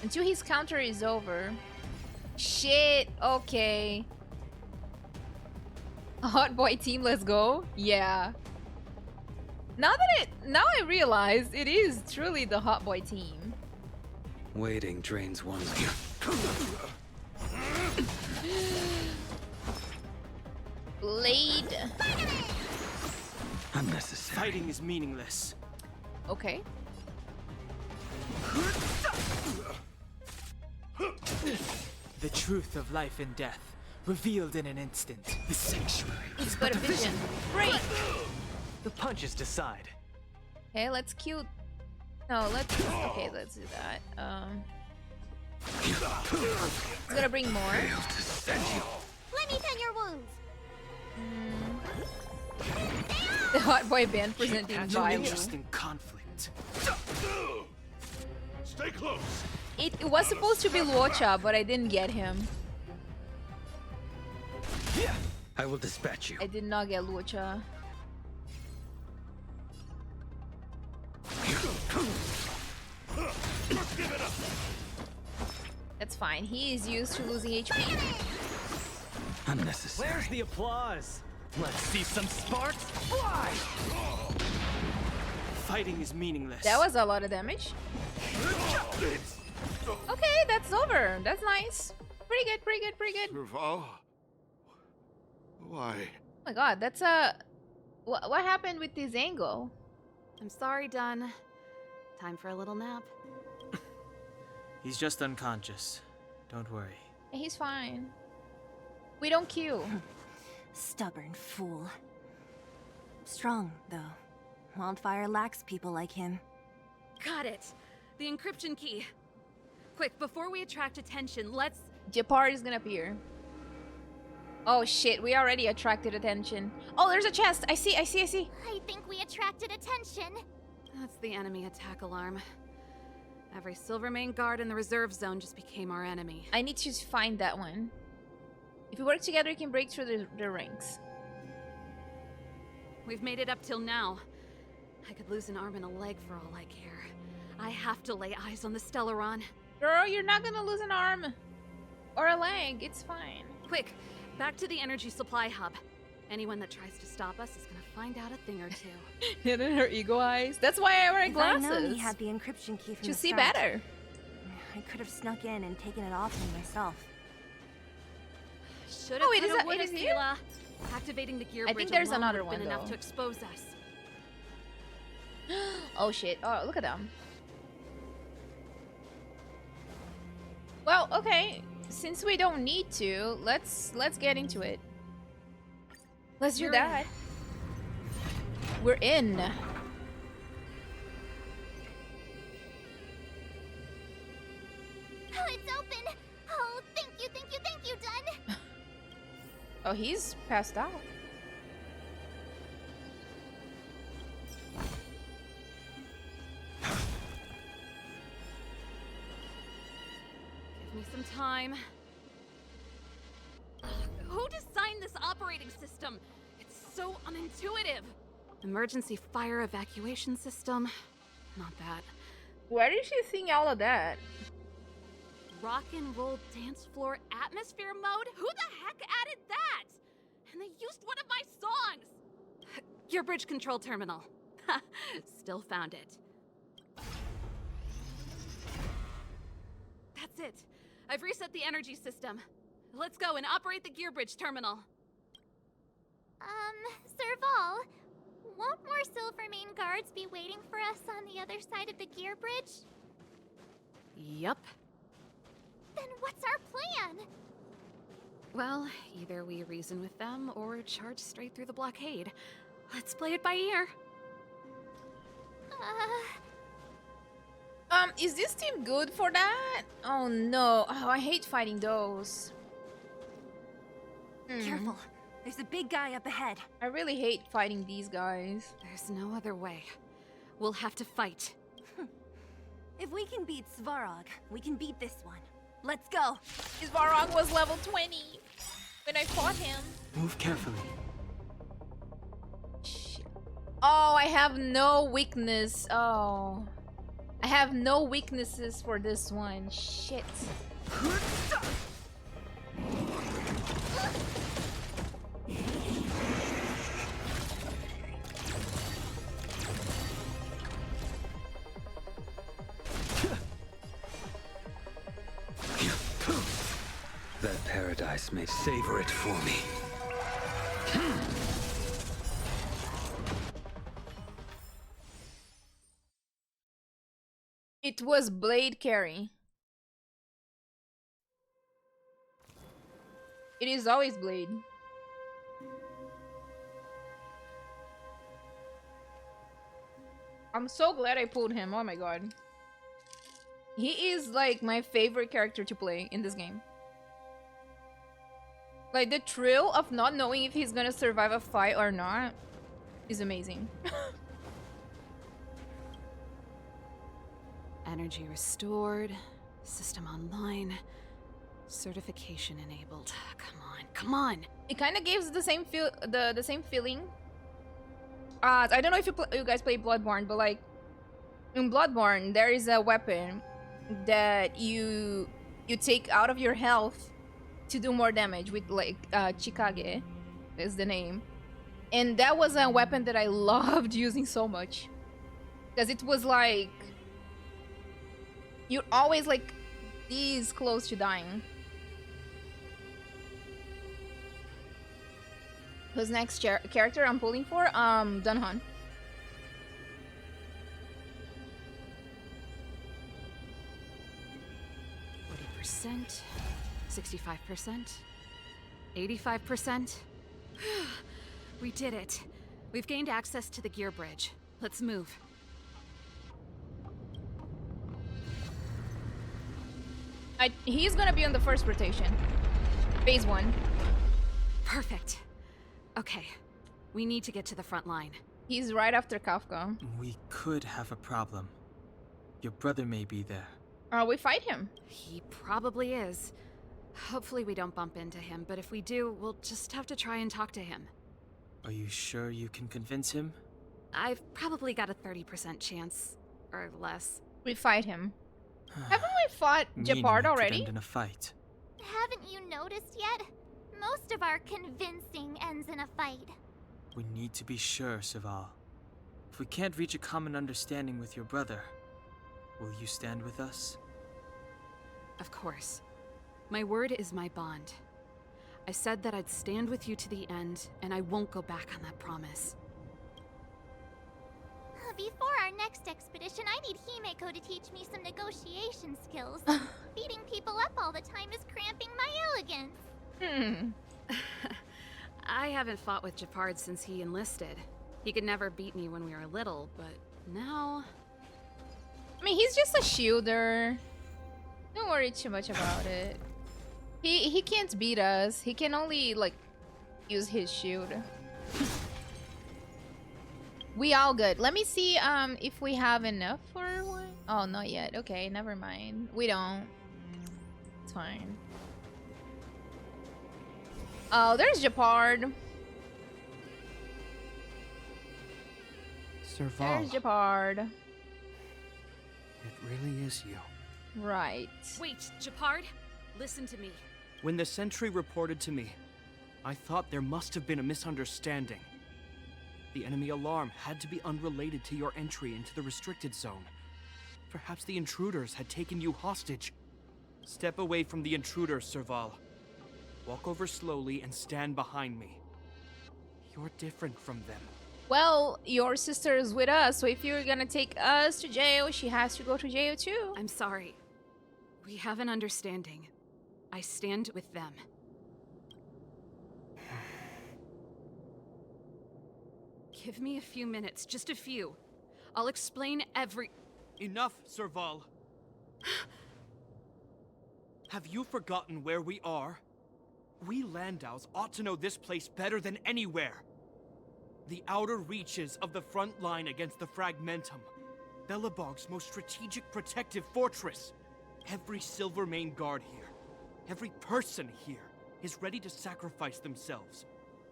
Until his counter is over. Shit, okay. Hot boy team, let's go. Yeah. Now I realize it is truly the hot boy team. Waiting drains one's. Blade. Unnecessary. Fighting is meaningless. Okay. The truth of life and death, revealed in an instant. The sanctuary. It's but a vision. Break. The punches decide. Okay, let's cue. No, let's. Okay, let's do that. It's gonna bring more. Let me tend your wounds. The hot boy band presenting No violence. interest in conflict. Stay close. It was supposed to be Luocha, but I didn't get him. I will dispatch you. I did not get Luocha. That's fine. He is used to losing HP. Unnecessary. Where's the applause? Let's see some sparks fly! Fighting is meaningless. That was a lot of damage. Okay, that's over. That's nice. Pretty good, pretty good, pretty good. Serval? Why? Oh my god, that's a... What happened with this angle? I'm sorry, Dunn. Time for a little nap. He's just unconscious. Don't worry. He's fine. We don't queue. Stubborn fool. Strong, though. Wildfire lacks people like him. Got it. The encryption key. Quick, before we attract attention, let's... Japar is gonna appear. Oh shit, we already attracted attention. Oh, there's a chest! I see. I think we attracted attention. That's the enemy attack alarm. Every Silvermane guard in the reserve zone just became our enemy. I need to find that one. If we work together, we can break through the ranks. We've made it up till now. I could lose an arm and a leg for all I care. I have to lay eyes on the Stellaron. Girl, you're not gonna lose an arm. Or a leg, it's fine. Quick, back to the energy supply hub. Anyone that tries to stop us is gonna find out a thing or two. Hidden her ego eyes. That's why I wear glasses. I know he had the encryption key from to the see start. better. I could have snuck in and taken it off him myself. Shoulda, Oh, it is coulda, a- woulda, it is here? Seele. Activating the gear I bridge think there's alone another would've been one, enough though. to expose us. Oh shit. Oh, look at them. Well, okay. Since we don't need to, let's get into it. Let's do You're that. We're in. Oh, it's open. Oh, thank you, Dunn. Oh, he's passed out. Give me some time. Who designed this operating system? It's so unintuitive. Emergency fire evacuation system? Not that. Where did she sing all of that? Rock and roll dance floor atmosphere mode? Who the heck added that? And they used one of my songs! Gear bridge control terminal. Ha, still found it. That's it. I've reset the energy system. Let's go and operate the gear bridge terminal. Serval, won't more Silvermane guards be waiting for us on the other side of the gear bridge? Yup. Then what's our plan? Well, either we reason with them or charge straight through the blockade. Let's play it by ear. Is this team good for that? Oh no. Oh, I hate fighting those. Careful. There's a big guy up ahead. I really hate fighting these guys. There's no other way. We'll have to fight. If we can beat Svarog, we can beat this one. Let's go. Svarog was level 20 when I fought him. Move carefully. Oh, I have no weakness. Oh. I have no weaknesses for this one. Shit. That paradise may savor it for me. It was Blade Carry. It is always Blade. I'm so glad I pulled him. Oh my god. He is like my favorite character to play in this game. Like the thrill of not knowing if he's gonna survive a fight or not is amazing. Energy restored, system online, certification enabled. Come on, come on! It kind of gives the same feel, the same feeling. I don't know if you guys play Bloodborne, but like in Bloodborne, there is a weapon that you take out of your health to do more damage with, like Chikage is the name, and that was a weapon that I loved using so much because it was like you're always like this close to dying. Who's next character I'm pulling for? Dunn. 40%, 65%, 85%. We did it. We've gained access to the gear bridge. Let's move. He's gonna be on the first rotation. Phase 1. Perfect. Okay, we need to get to the front line. He's right after Kafka. We could have a problem. Your brother may be there. We fight him. He probably is. Hopefully we don't bump into him, but if we do, we'll just have to try and talk to him. Are you sure you can convince him? I've probably got a 30% chance, or less. We fight him. Haven't we fought Jeopard already? End in a fight. Haven't you noticed yet? Most of our convincing ends in a fight. We need to be sure, Serval. If we can't reach a common understanding with your brother, will you stand with us? Of course. My word is my bond. I said that I'd stand with you to the end, and I won't go back on that promise. Before our next expedition, I need Himeko to teach me some negotiation skills. Beating people up all the time is cramping my elegance. I haven't fought with Jeopard since he enlisted. He could never beat me when we were little, but now... I mean, he's just a shielder. Don't worry too much about it. He can't beat us. He can only, like, use his shield. We all good. Let me see if we have enough for one. Oh, not yet. Okay, never mind. We don't. It's fine. Oh, there's Jeopard. Serval. There's Jeopard. It really is you. Right. Wait, Jeopard? Listen to me. When the sentry reported to me, I thought there must have been a misunderstanding. The enemy alarm had to be unrelated to your entry into the restricted zone. Perhaps the intruders had taken you hostage. Step away from the intruders, Serval. Walk over slowly and stand behind me. You're different from them. Well, your sister is with us, so if you're gonna take us to jail, she has to go to jail too. I'm sorry. We have an understanding. I stand with them. Give me a few minutes, just a few. I'll explain Enough, Serval. Have you forgotten where we are? We Landaus ought to know this place better than anywhere. The outer reaches of the front line against the Fragmentum. Belobog's most strategic protective fortress. Every Silvermane guard here, every person here, is ready to sacrifice themselves.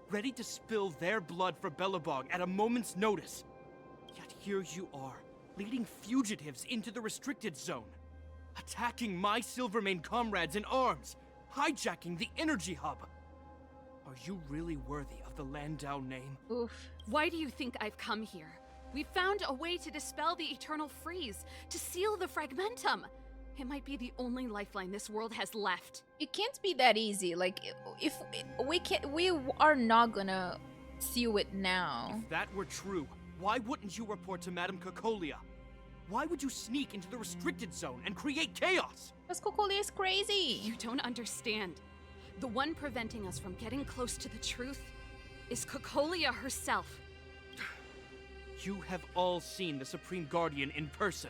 Ready to spill their blood for Belobog at a moment's notice. Yet here you are, leading fugitives into the restricted zone. Attacking my Silvermane comrades in arms. Hijacking the energy hub. Are you really worthy of the Landau name? Oof. Why do you think I've come here? We found a way to dispel the eternal freeze, to seal the Fragmentum. It might be the only lifeline this world has left. It can't be that easy. Like, if we are not gonna seal it now. If that were true, why wouldn't you report to Madame Cocolia? Why would you sneak into the restricted zone and create chaos? Because Cocolia is crazy. You don't understand. The one preventing us from getting close to the truth is Cocolia herself. You have all seen the Supreme Guardian in person.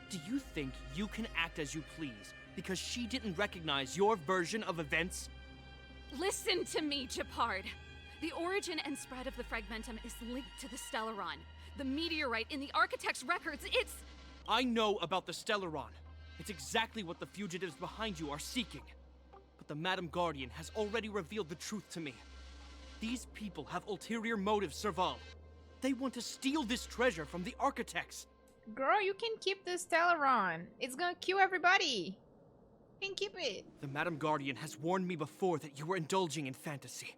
Do you think you can act as you please because she didn't recognize your version of events? Listen to me, Gepard. The origin and spread of the Fragmentum is linked to the Stellaron. The meteorite in the Architect's records, it's... I know about the Stellaron. It's exactly what the fugitives behind you are seeking. But the Madam Guardian has already revealed the truth to me. These people have ulterior motives, Serval. They want to steal this treasure from the Architects. Girl, you can keep the Stellaron. It's gonna kill everybody. You can keep it. The Madam Guardian has warned me before that you were indulging in fantasy.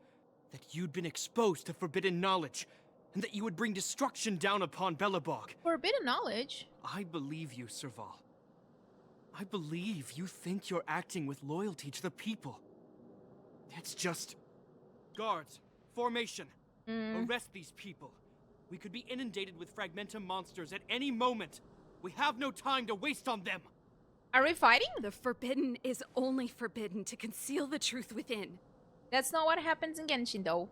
That you'd been exposed to forbidden knowledge. And that you would bring destruction down upon Belobog. Forbidden knowledge? I believe you, Serval. I believe you think you're acting with loyalty to the people. It's just... Guards, formation. Arrest these people. We could be inundated with Fragmentum monsters at any moment. We have no time to waste on them. Are we fighting? The forbidden is only forbidden to conceal the truth within. That's not what happens in Genshin, though.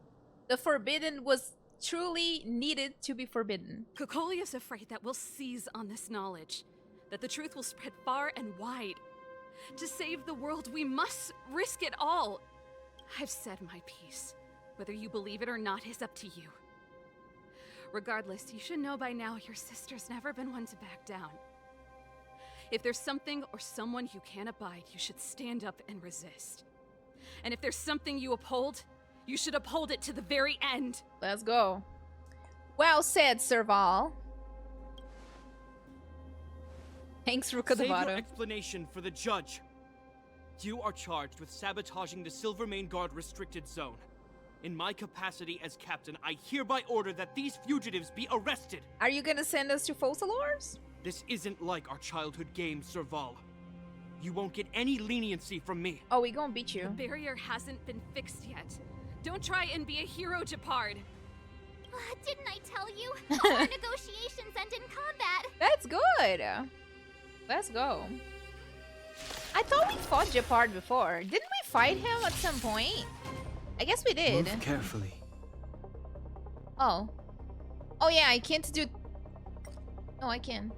The forbidden was truly needed to be forbidden. Cocolia's afraid that we'll seize on this knowledge. That the truth will spread far and wide. To save the world, we must risk it all. I've said my piece. Whether you believe it or not is up to you. Regardless, you should know by now your sister's never been one to back down. If there's something or someone you can't abide, you should stand up and resist. And if there's something you uphold, you should uphold it to the very end. Let's go. Well said, Serval. Thanks, Save Rukadavato. your explanation for the judge. You are charged with sabotaging the Silvermane Guard restricted zone. In my capacity as captain, I hereby order that these fugitives be arrested. Are you gonna send us to Fossilors? This isn't like our childhood game, Serval. You won't get any leniency from me. Oh, we gonna beat you. The barrier hasn't been fixed yet. Don't try and be a hero, Gepard. Didn't I tell you? All our negotiations end in combat. That's good. Let's go. I thought we fought Gepard before. Didn't we fight him at some point? I guess we did. Move carefully. Oh. Oh yeah, I can't do... No, I can.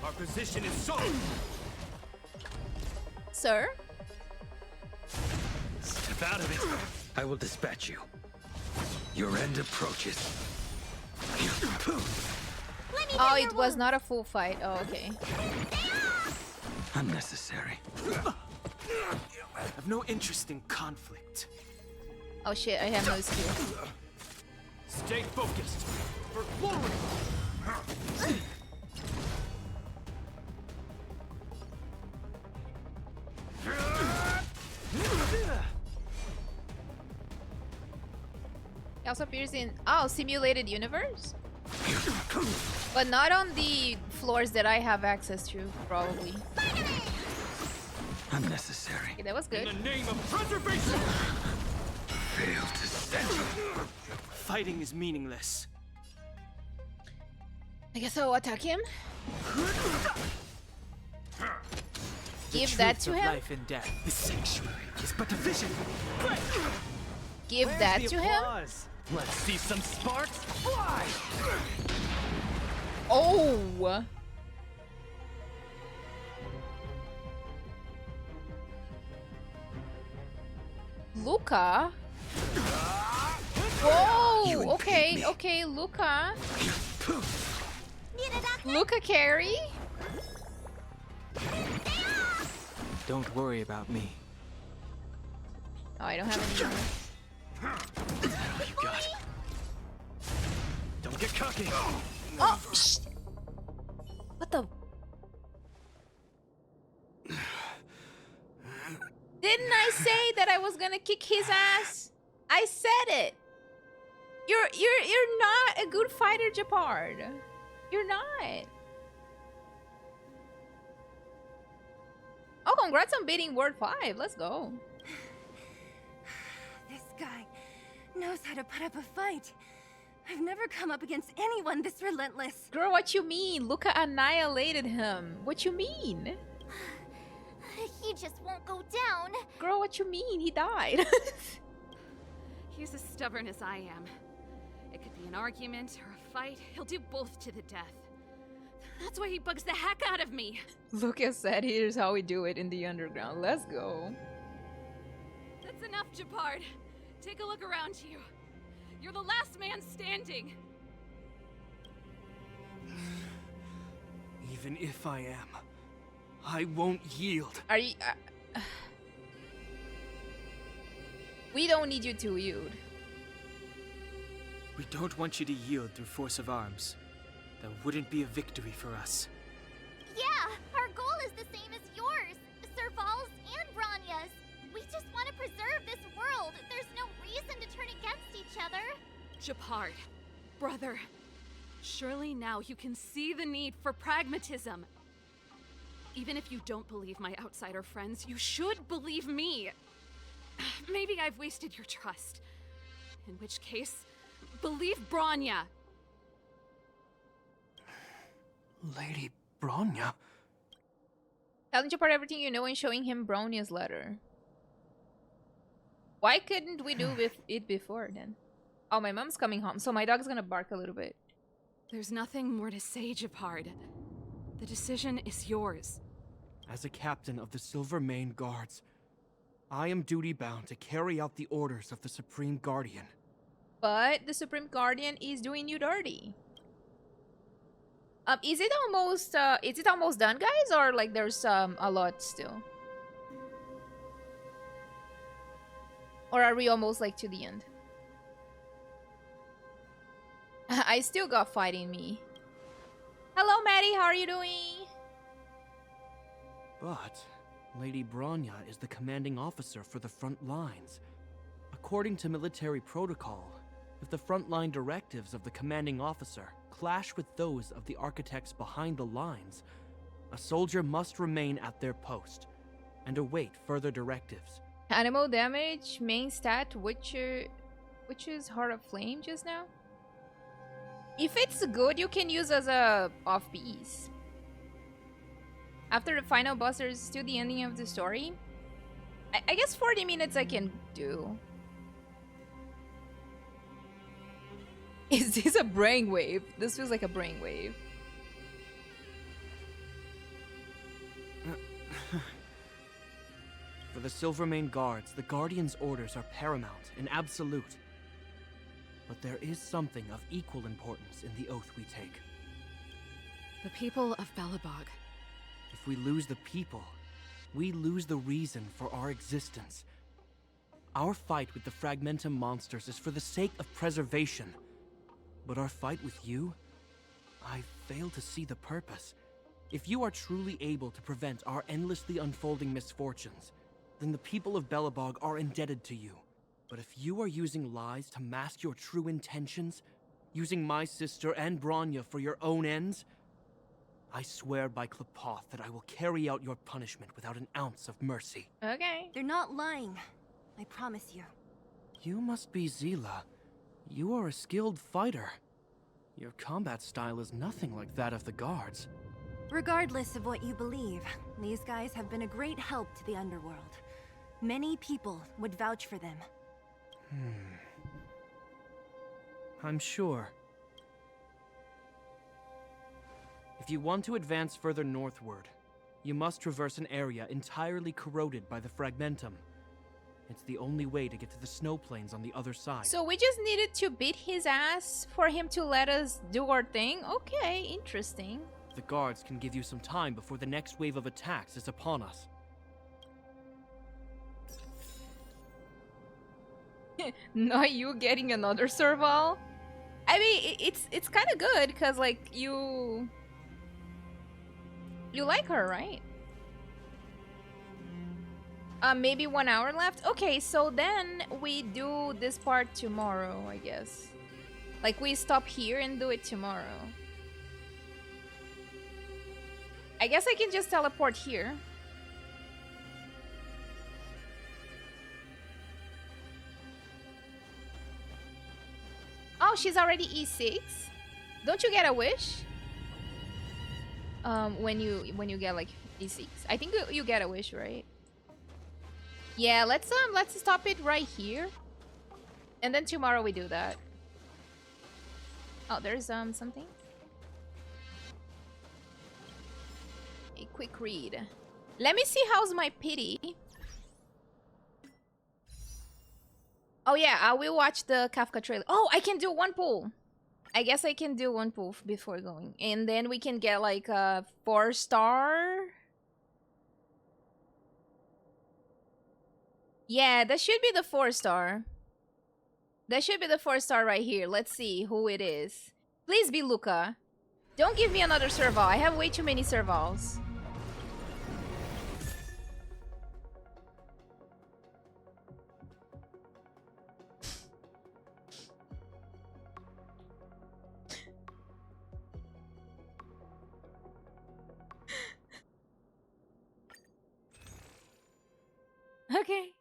Our position is solid. Sir? Step out of it. I will dispatch you. Your end approaches. Oh, it was not a full fight. Oh, okay. Unnecessary. I have no interest in conflict. Oh shit, I have no skill. Stay focused. For glory. It also appears in simulated universe, but not on the floors that I have access to. Probably. Unnecessary. Okay, that was good. In the name of preservation. Fail to stand. Fighting is meaningless. I guess I'll attack him. Give that to him. Life and death. The sanctuary is but a vision. give Where's that the to him? applause? Let's see some sparks fly! Oh! Luca? Whoa! Okay, okay, Luca. Luca carry? Don't worry about me. Oh, I don't have any more. You got it. Don't get cocky. Oh, what the? Didn't I say that I was gonna kick his ass? I said it. You're not a good fighter, Japard. You're not. Oh, congrats on beating Word 5. Let's go. This guy knows how to put up a fight. I've never come up against anyone this relentless. Girl, what you mean? Luca annihilated him. What you mean? He just won't go down. Girl, what you mean? He died. He's as stubborn as I am. It could be an argument or a fight. He'll do both to the death. That's why he bugs the heck out of me. Luca said, here's how we do it in the underground. Let's go. That's enough, Japard. Take a look around you. You're the last man standing. Even if I am, I won't yield. Are you... We don't need you to yield. We don't want you to yield through force of arms. That wouldn't be a victory for us. Yeah, our goal is the same as yours, Serval's and Bronya's. We just want to preserve this world. There's no reason to turn against each other. Japard, brother, surely now you can see the need for pragmatism. Even if you don't believe my outsider friends, you should believe me. Maybe I've wasted your trust. In which case, believe Bronya. Lady Bronya? Telling Japard everything you know and showing him Bronya's letter. Why couldn't we do it before then? Oh, my mom's coming home, so my dog's gonna bark a little bit. There's nothing more to say, Japard. The decision is yours. As a captain of the Silvermane Guards, I am duty-bound to carry out the orders of the Supreme Guardian. But the Supreme Guardian is doing you dirty. Is it almost done, guys, or like there's a lot still? Or are we almost like to the end? I still got fight in me. Hello, Maddie, how are you doing? But Lady Bronya is the commanding officer for the front lines. According to military protocol, if the frontline directives of the commanding officer clash with those of the architects behind the lines, a soldier must remain at their post and await further directives. Animal damage, main stat, which is Heart of Flame just now? If it's good, you can use as a off-piece. After the final boss, there's still the ending of the story. I guess 40 minutes I can do. Is this a brainwave? This feels like a brainwave. For the Silvermane Guards, the Guardian's orders are paramount and absolute. But there is something of equal importance in the oath we take. The people of Belobog. If we lose the people, we lose the reason for our existence. Our fight with the Fragmentum monsters is for the sake of preservation. But our fight with you? I fail to see the purpose. If you are truly able to prevent our endlessly unfolding misfortunes, then the people of Belobog are indebted to you. But if you are using lies to mask your true intentions, using my sister and Bronya for your own ends, I swear by Klapoth that I will carry out your punishment without an ounce of mercy. Okay. They're not lying. I promise you. You must be Zila. You are a skilled fighter. Your combat style is nothing like that of the guards. Regardless of what you believe, these guys have been a great help to the underworld. Many people would vouch for them. I'm sure. If you want to advance further northward, you must traverse an area entirely corroded by the fragmentum. It's the only way to get to the snow plains on the other side. So we just needed to beat his ass for him to let us do our thing? Okay, interesting. The guards can give you some time before the next wave of attacks is upon us. Not you getting another Serval? I mean, it's kind of good because like you like her, right? Maybe 1 hour left. Okay, so then we do this part tomorrow, I guess. Like we stop here and do it tomorrow. I guess I can just teleport here. Oh, she's already E6. Don't you get a wish? When you get like E6, I think you get a wish, right? Yeah, let's stop it right here, and then tomorrow we do that. Oh, there's something. A quick read. Let me see how's my pity. Oh yeah, I will watch the Kafka trailer. Oh, I can do one pull. I guess I can do one pull before going. And then we can get like a 4-star. Yeah, that should be the 4-star. That should be the 4-star right here. Let's see who it is. Please be Luca. Don't give me another Serval. I have way too many Servals. Okay.